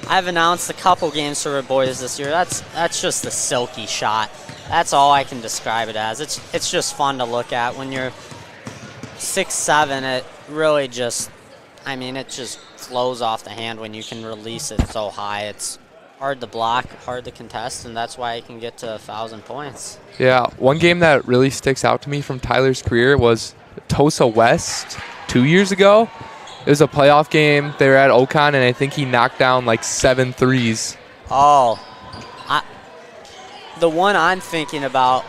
I've announced a couple games for the boys this year. That's just a silky shot. That's all I can describe it as. It's just fun to look at. When you're 6'7", it really just, I mean, it just flows off the hand when you can release it so high. It's hard to block, hard to contest, and that's why he can get to 1,000 points. Yeah, one game that really sticks out to me from Tyler's career was Tosa West 2 years ago. It was a playoff game. They were at Ocon, and I think he knocked down like 7 threes. Oh, the one I'm thinking about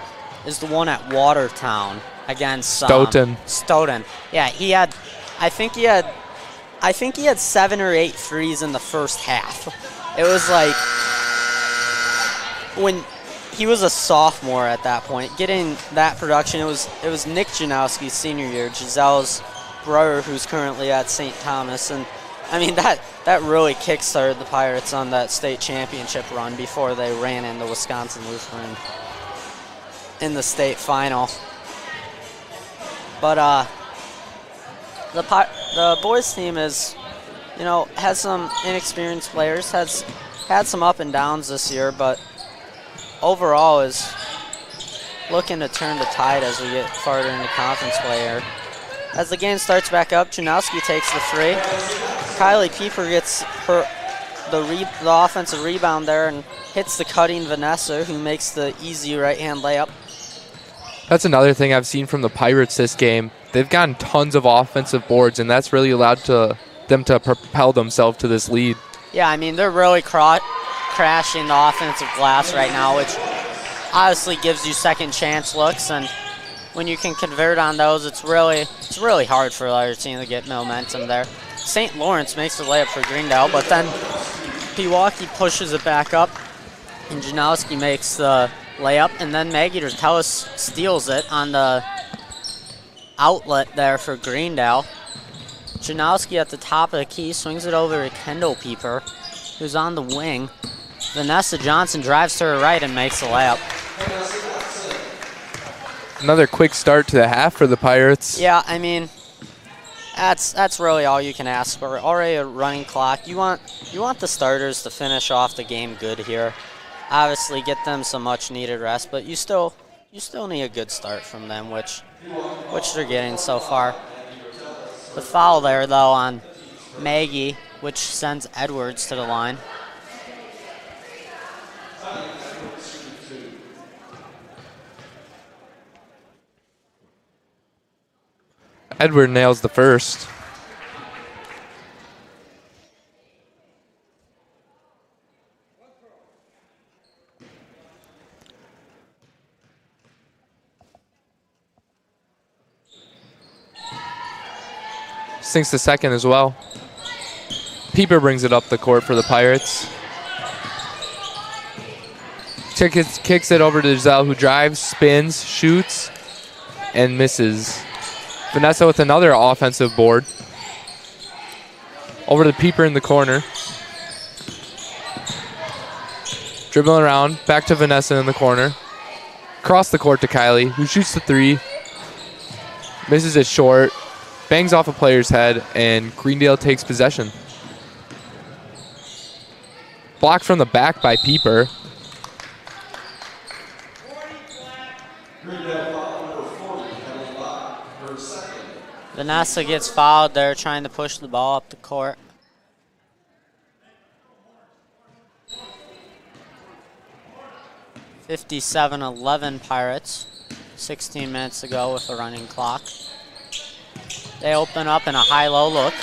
is the one at Watertown against Stoughton. Stoughton. Yeah, I think he had 7 or 8 threes in the first half. It was like when he was a sophomore at that point, getting that production. It was Nick Janowski's senior year, Giselle's brother, who's currently at St. Thomas, and I mean that really kickstarted the Pirates on that state championship run before they ran into Wisconsin Lutheran in the state final. But the boys team is, you know, has some inexperienced players, has had some up and downs this year, but overall is looking to turn the tide as we get farther into conference play here. As the game starts back up, Janowski takes the three. Kylie Pieper gets the offensive rebound there and hits the cutting Vanessa, who makes the easy right-hand layup. That's another thing I've seen from the Pirates this game. They've gotten tons of offensive boards, and that's really allowed them to propel themselves to this lead. Yeah, I mean, they're really crashing the offensive glass right now, which obviously gives you second chance looks, and when you can convert on those, it's really hard for the other team to get momentum there. St. Lawrence makes the layup for Greendale, but then Pewaukee pushes it back up, and Janowski makes the layup, and then Maggie Tertellis steals it on the outlet there for Greendale. Janowski at the top of the key swings it over to Kendall Pieper, who's on the wing. Vanessa Johnson drives to her right and makes the layup. Another quick start to the half for the Pirates. Yeah, I mean, that's really all you can ask for. Already a running clock. You want the starters to finish off the game good here. Obviously, get them some much-needed rest, but you still need a good start from them, which they're getting so far. The foul there, though, on Maggie, which sends Edwards to the line. Edward nails the first. Sinks the second as well. Pieper brings it up the court for the Pirates. Kicks it over to Giselle, who drives, spins, shoots, and misses. Vanessa with another offensive board. Over to Pieper in the corner. Dribbling around, back to Vanessa in the corner. Across the court to Kylie, who shoots the three. Misses it short. Bangs off a player's head, and Greendale takes possession. Blocked from the back by Pieper. Vanessa gets fouled there trying to push the ball up the court. (57-11) Pirates. 16 minutes to go with a running clock. They open up in a high-low look.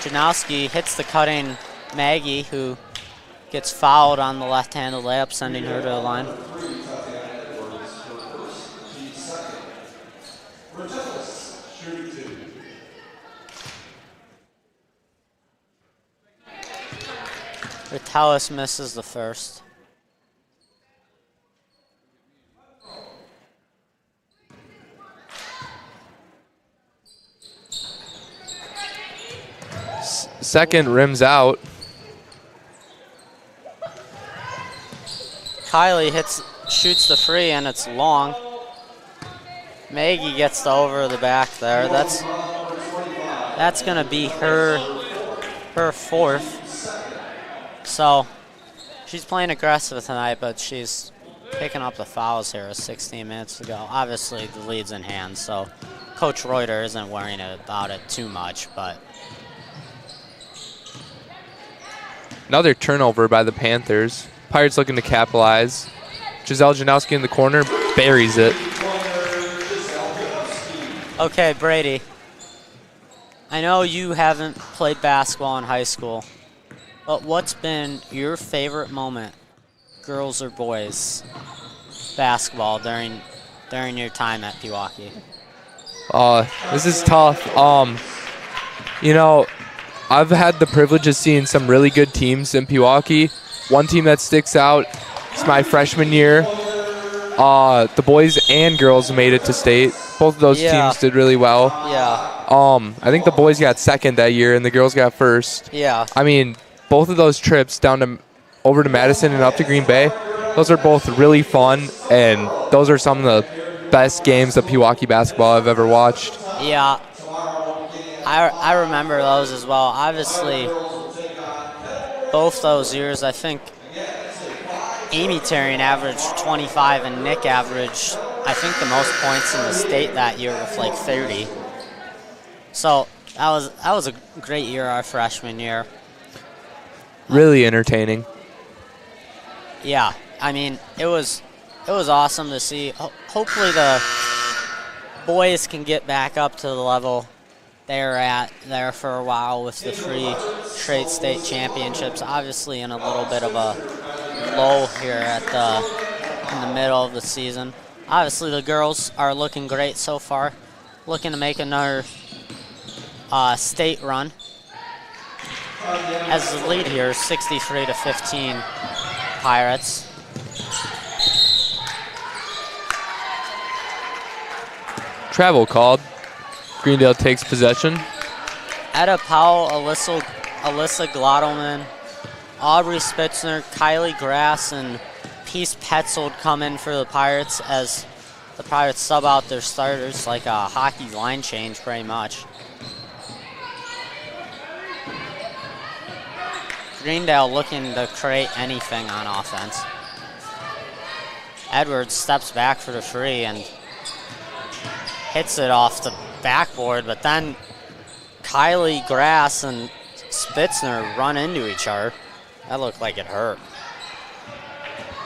Janowski hits the cutting Maggie, who gets fouled on the left-handed layup, sending her to the line. Vitalis misses the first. Second rims out. Kylie shoots the free, and it's long. Maggie gets the over the back there. That's gonna be her fourth. So she's playing aggressive tonight, but she's picking up the fouls here with 16 minutes to go. Obviously, the lead's in hand, so Coach Reuter isn't worrying about it too much, but. Another turnover by the Panthers. Pirates looking to capitalize. Giselle Janowski in the corner, buries it. Okay, Brady. I know you haven't played basketball in high school, but what's been your favorite moment, girls or boys, basketball during your time at Pewaukee? This is tough. You know, I've had the privilege of seeing some really good teams in Pewaukee. One team that sticks out is my freshman year. The boys and girls made it to state. Both of those teams did really well. Yeah. I think the boys got second that year and the girls got first. Yeah. I mean, both of those trips over to Madison and up to Green Bay, those are both really fun, and those are some of the best games of Pewaukee basketball I've ever watched. Yeah. I remember those as well. Obviously, both those years, I think Amy Tarian averaged 25 and Nick averaged, I think, the most points in the state that year with like 30. So that was a great year, our freshman year. Really entertaining. Yeah, I mean, it was awesome to see. Hopefully the boys can get back up to the level they were at there for a while with the 3 straight state championships. Obviously in a little bit of a lull here in the middle of the season. Obviously the girls are looking great so far, looking to make another state run. As the lead here is 63-15 Pirates. Travel called. Greendale takes possession. Etta Powell, Alyssa Glottelman, Aubrey Spitzner, Kylie Grass, and Peace Petzold come in for the Pirates as the Pirates sub out their starters like a hockey line change pretty much. Greendale looking to create anything on offense. Edwards steps back for the free and hits it off the backboard, but then Kylie Grass and Spitzner run into each other. That looked like it hurt.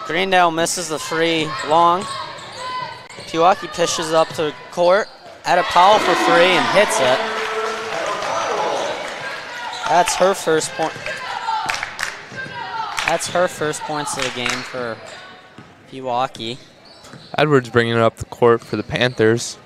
Greendale misses the free long. Pewaukee pitches up to court. Etta Powell for free and hits it. That's her first point. That's her first points of the game for Pewaukee. Edwards bringing it up the court for the Panthers.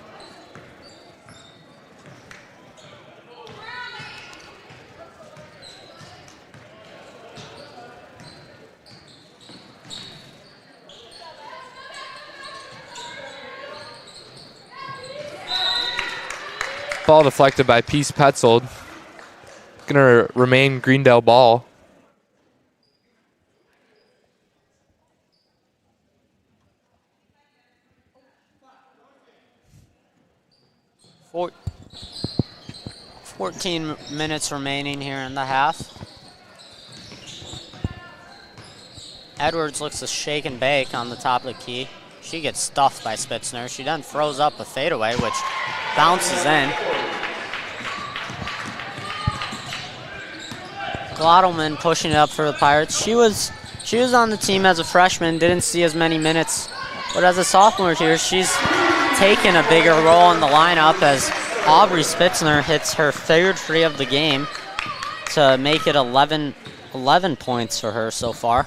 Ball deflected by Peace Petzold. Gonna remain Greendale ball. Four, 14 minutes remaining here in the half. Edwards looks to shake and bake on the top of the key. She gets stuffed by Spitzner. She then throws up a fadeaway, which bounces in. Glottelman pushing it up for the Pirates. She was on the team as a freshman, didn't see as many minutes, but as a sophomore here, she's taken a bigger role in the lineup as Aubrey Spitzner hits her third free of the game to make it 11 points for her so far.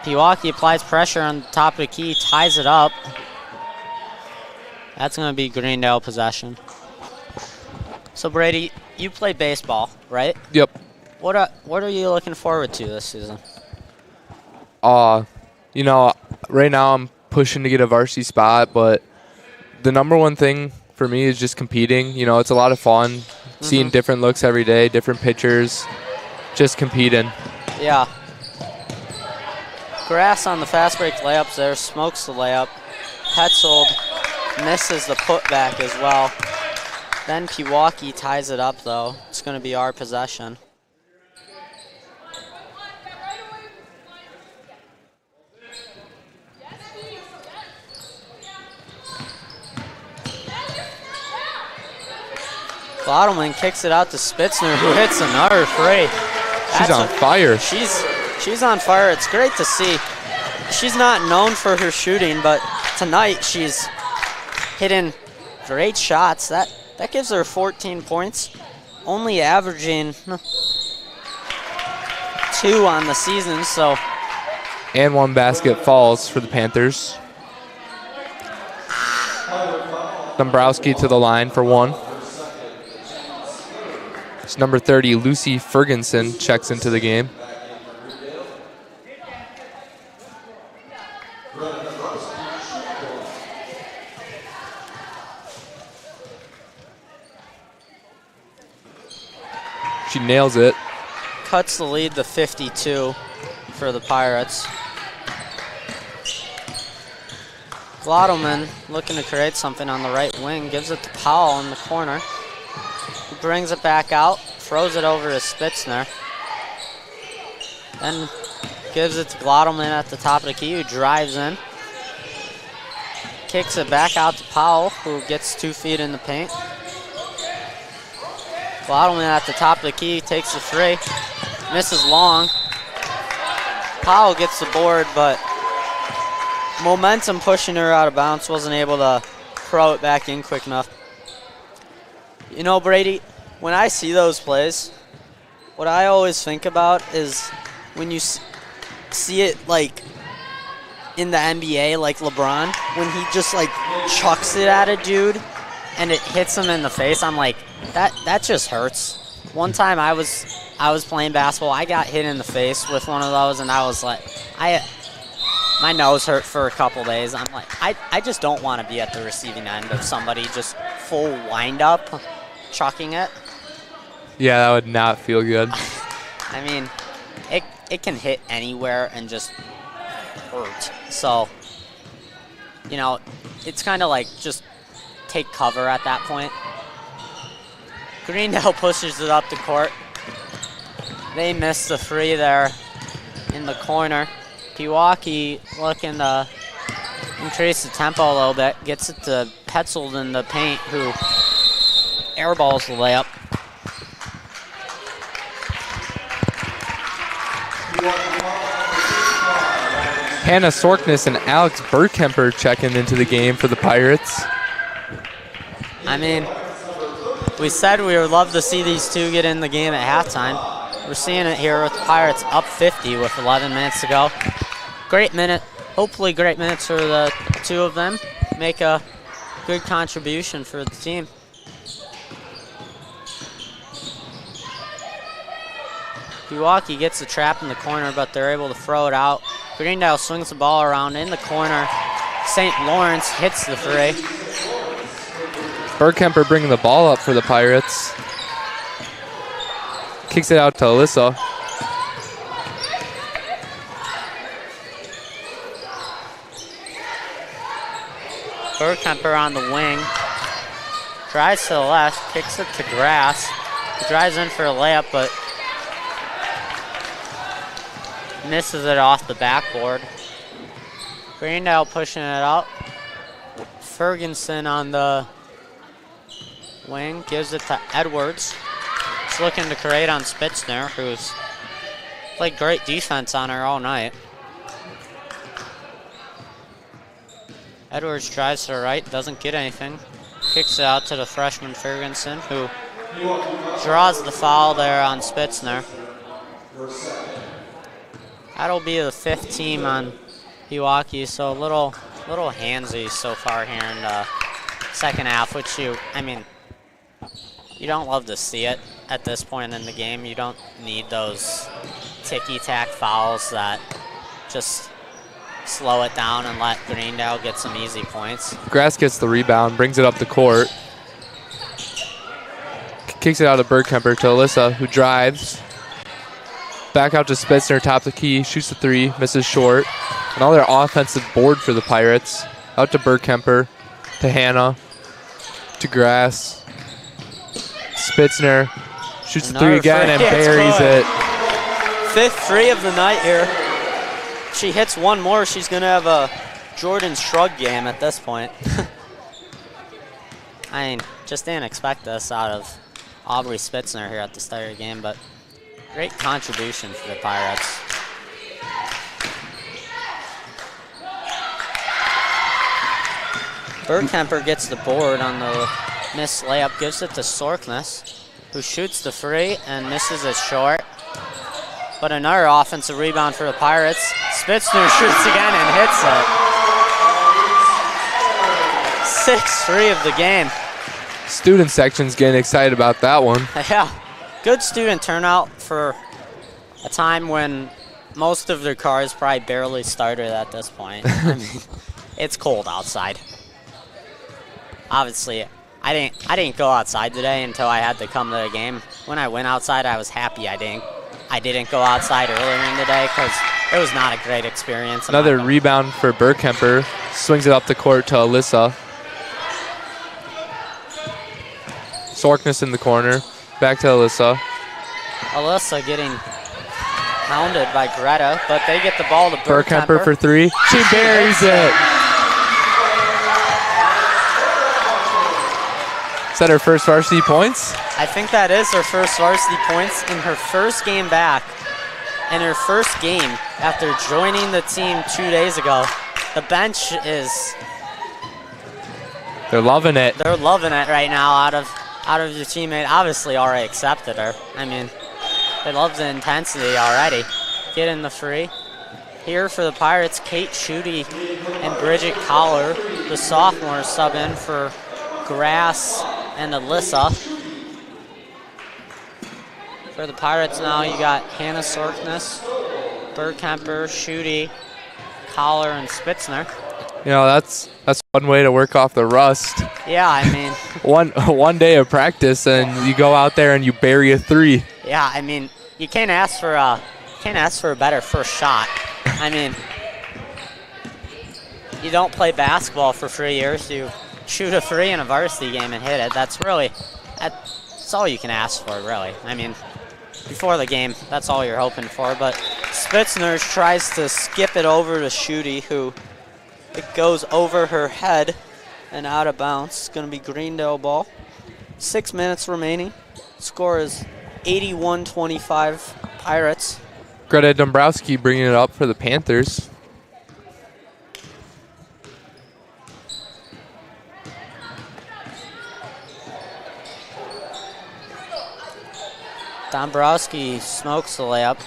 Pewaukee applies pressure on the top of the key, ties it up. That's going to be Greendale possession. So Brady, you play baseball, right? Yep. What are you looking forward to this season? You know, right now I'm pushing to get a varsity spot, but the number one thing for me is just competing. You know, it's a lot of fun seeing different looks every day, different pitchers, just competing. Yeah. Grass on the fast break layups there, smokes the layup. Petzold misses the putback as well. Then Pewaukee ties it up though. It's going to be our possession. Glottelman kicks it out to Spitzner, who hits another free. She's on fire. She's on fire. It's great to see. She's not known for her shooting, but tonight she's hitting great shots. That gives her 14 points, only averaging 2 on the season. So. And 1 basket falls for the Panthers. Dombrowski to the line for 1. It's number 30, Lucy Ferguson, checks into the game. She nails it. Cuts the lead to 52 for the Pirates. Glottelman looking to create something on the right wing, gives it to Powell in the corner. He brings it back out, throws it over to Spitzner. Then gives it to Glottelman at the top of the key, who drives in. Kicks it back out to Powell, who gets 2 feet in the paint. Glottelman at the top of the key, takes the 3, misses long. Powell gets the board, but momentum pushing her out of bounds, wasn't able to throw it back in quick enough. You know, Brady, when I see those plays, what I always think about is when you see it like in the NBA, like LeBron, when he just like chucks it at a dude and it hits him in the face. I'm like, that just hurts. One time I was playing basketball, I got hit in the face with one of those, and I was like, my nose hurt for a couple days. I'm like, I just don't want to be at the receiving end of somebody just full wind up chucking it. Yeah, that would not feel good. I mean, it can hit anywhere and just hurt. So, you know, it's kind of like just take cover at that point. Greendale pushes it up the court. They miss the 3 there in the corner. Pewaukee looking to increase the tempo a little bit. Gets it to Petzold in the paint, who airballs the layup. Hannah Sorkness and Alex Burkemper checking into the game for the Pirates. I mean, we said we would love to see these two get in the game at halftime. We're seeing it here with the Pirates up 50 with 11 minutes to go. Great minute, hopefully great minutes for the 2 of them. Make a good contribution for the team. Pewaukee gets the trap in the corner, but they're able to throw it out. Greendale swings the ball around in the corner St. Lawrence hits the three. Bergkemper bringing the ball up for the Pirates. Kicks it out to Alyssa. Bergkemper on the wing. Drives to the left, kicks it to Grass. He drives in for a layup, but misses it off the backboard. Greendale pushing it up. Ferguson on the wing, gives it to Edwards. He's looking to create on Spitzner, who's played great defense on her all night. Edwards drives to the right, doesn't get anything. Kicks it out to the freshman Ferguson, who draws the foul there on Spitzner. That'll be the 5th team on Pewaukee, so a little handsy so far here in the second half, which you don't love to see it at this point in the game. You don't need those ticky-tack fouls that just slow it down and let Greendale get some easy points. Grass gets the rebound, brings it up the court. Kicks it out of Bergkemper to Alyssa, who drives. Back out to Spitzner, top the key, shoots the three, misses short. Another offensive board for the Pirates. Out to Bergkemper, to Hannah, to Grass. Spitzner shoots the three again and buries it. 5th free of the night here. If she hits one more, she's going to have a Jordan Shrug game at this point. I mean, just didn't expect this out of Aubrey Spitzner here at the start of the game, but great contribution for the Pirates. Bergkemper gets the board on the missed layup, gives it to Sorkness, who shoots the free and misses it short. But another offensive rebound for the Pirates. Spitzner shoots again and hits it. 6th free of the game. Student section's getting excited about that one. Yeah, good student turnout for a time when most of their cars probably barely started at this point. I mean, it's cold outside. Obviously, I didn't go outside today until I had to come to the game. When I went outside, I was happy I didn't go outside earlier in the day because it was not a great experience. Another rebound for Bergkemper. Swings it up the court to Alyssa. Sorkness in the corner. Back to Alyssa. Alyssa getting pounded by Greta, but they get the ball to Bergkemper. Bergkemper for three. She buries it. Is that her first varsity points? I think that is her first varsity points in her first game back. In her first game after joining the team 2 days ago. The bench is... They're loving it. They're loving it right now out of your teammate. Obviously already accepted her. I mean, they love the intensity already. Getting the free. Here for the Pirates, Kate Schutte and Bridget Collar, the sophomores, sub in for Grass and Alyssa. For the Pirates now, you got Hannah Sorkness, Bergkemper, Schutte, Collar, and Spitzner. You know, that's one way to work off the rust. Yeah, I mean, one day of practice and you go out there and you bury a three. Yeah, I mean, you can't ask for a better first shot. I mean, you don't play basketball for 3 years. You shoot a three in a varsity game and hit it. That's all you can ask for, really. I mean, before the game, that's all you're hoping for. But Spitzner tries to skip it over to Schutte, who it goes over her head and out of bounds. It's going to be Greendale ball. 6 minutes remaining. Score is 81-25 Pirates. Greta Dombrowski bringing it up for the Panthers. Dombrowski smokes the layup,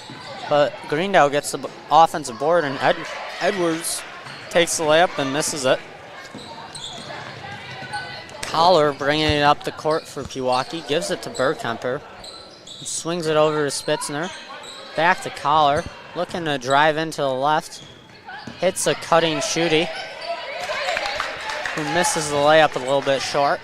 but Greendale gets the offensive board, and Edwards takes the layup and misses it. Collar bringing it up the court for Pewaukee, gives it to Bergkemper. Swings it over to Spitzner. Back to Collar, looking to drive into the left. Hits a cutting Schutte. who misses the layup a little bit short.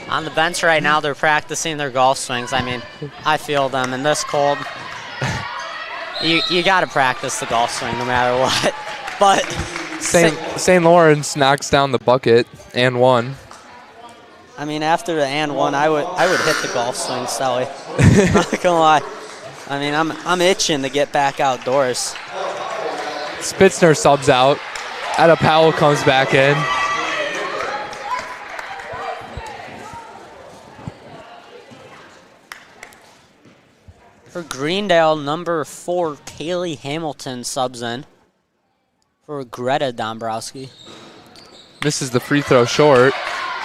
On the bench right now, they're practicing their golf swings. I mean, I feel them in this cold. You got to practice the golf swing no matter what. But St. Lawrence knocks down the bucket and one. I mean, after the and one, I would hit the golf swing, Sally. Not gonna lie. I mean, I'm itching to get back outdoors. Spitzner subs out. Etta Powell comes back in. For Greendale, number 4, Kaylee Hamilton subs in for Greta Dombrowski. Misses the free throw short.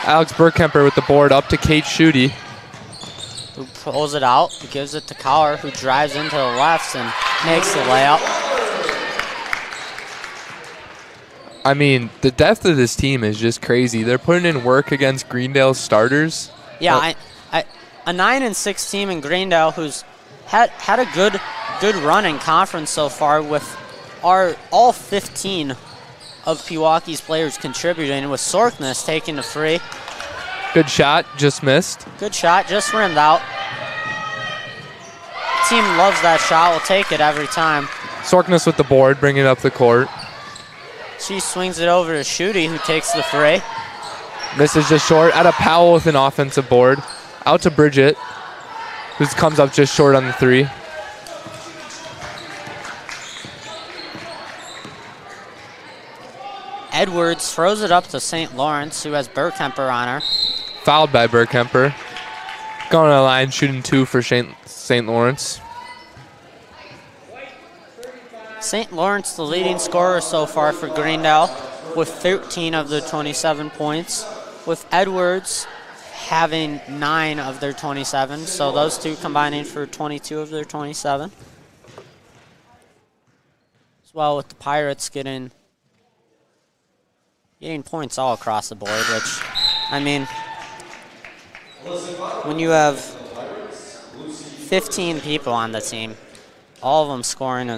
Alex Burkemper with the board up to Kate Schutte. Who pulls it out, gives it to Collar, who drives into the left and makes the layup. I mean, the depth of this team is just crazy. They're putting in work against Greendale's starters. Yeah, a 9-6 team in Greendale who's had a good run in conference so far with all 15 of Pewaukee's players contributing, with Sorkness taking the free. Good shot, just missed. Good shot, just rimmed out. Team loves that shot, will take it every time. Sorkness with the board, bringing it up the court. She swings it over to Schutte, who takes the free. Misses just short. Etta Powell with an offensive board. Out to Bridget, who comes up just short on the three. Edwards throws it up to St. Lawrence, who has Burkemper on her. Fouled by Burkemper. Going to the line, shooting 2 for St. Lawrence. St. Lawrence, the leading scorer so far for Greendale, with 13 of their 27 points, with Edwards having 9 of their 27, so those two combining for 22 of their 27. As well, with the Pirates getting points all across the board, which, I mean, when you have 15 people on the team, all of them scoring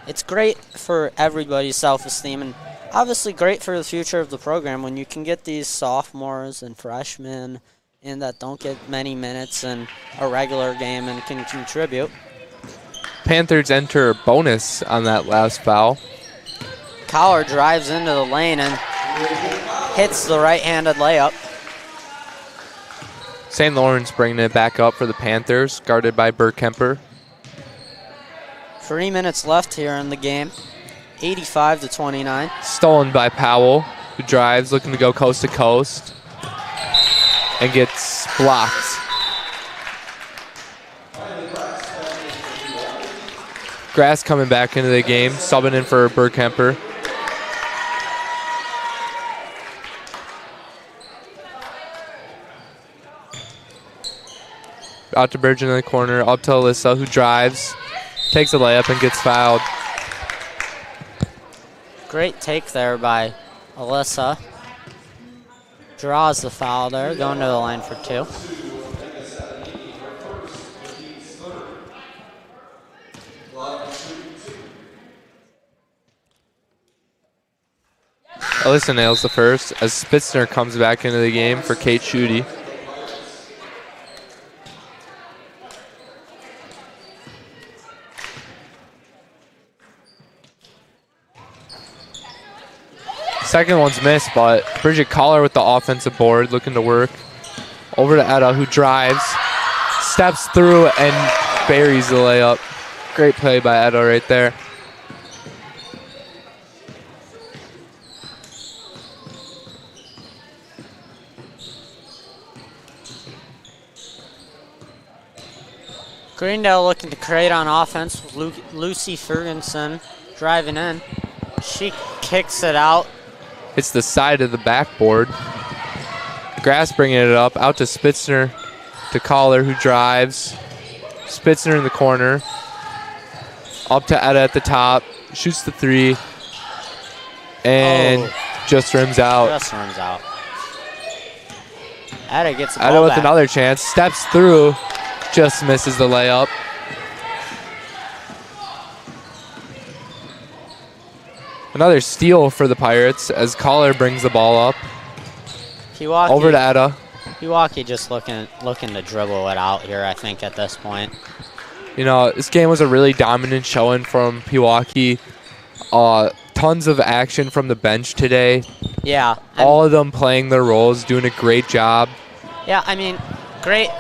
it's great for everybody's self-esteem, and obviously great for the future of the program when you can get these sophomores and freshmen in that don't get many minutes in a regular game and can contribute. Panthers enter bonus on that last foul. Collar drives into the lane and hits the right-handed layup. St. Lawrence bringing it back up for the Panthers, guarded by Burkemper. 3 minutes left here in the game, 85-29. Stolen by Powell, who drives, looking to go coast to coast, and gets blocked. Grass coming back into the game, subbing in for Burkemper. Out to Bridget in the corner, up to Alyssa, who drives, takes a layup and gets fouled. Great take there by Alyssa. Draws the foul there, going to the line for 2. Alyssa nails the first as Spitzner comes back into the game for Kate Schutte. Second one's missed, but Bridget Collar with the offensive board, looking to work. Over to Etta, who drives, steps through, and buries the layup. Great play by Etta right there. Greendale looking to create on offense with Lucy Ferguson driving in. She kicks it out. It's the side of the backboard. Grass bringing it up, out to Spitzner, to Collar, who drives. Spitzner in the corner. Up to Etta at the top. Shoots the 3. And just rims out. Just rims out. Etta gets the Etta ball with back. another chance. Steps through. Just misses the layup. Another steal for the Pirates as Collar brings the ball up. Pewaukee, Over to Etta. Pewaukee just looking to dribble it out here, I think, at this point. You know, this game was a really dominant showing from Pewaukee. Tons of action from the bench today. Yeah. All of them playing their roles, doing a great job. Yeah, I mean, great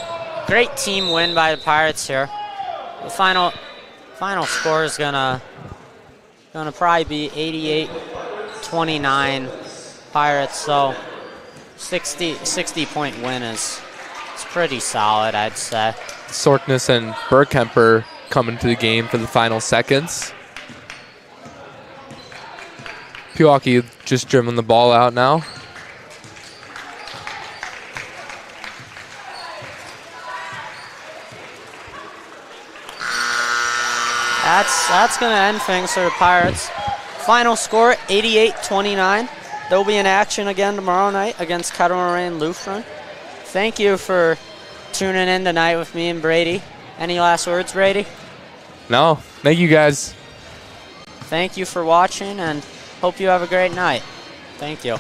team win by the Pirates here. The final score is gonna probably be 88-29 Pirates. So 60 point win is pretty solid, I'd say. Sorkness and Burkemper coming to the game for the final seconds. Pewaukee just dribbling the ball out now. That's going to end things for the Pirates. Final score, 88-29. They'll be in action again tomorrow night against Kettle Moraine Lutheran. Thank you for tuning in tonight with me and Brady. Any last words, Brady? No, thank you guys. Thank you for watching, and hope you have a great night. Thank you.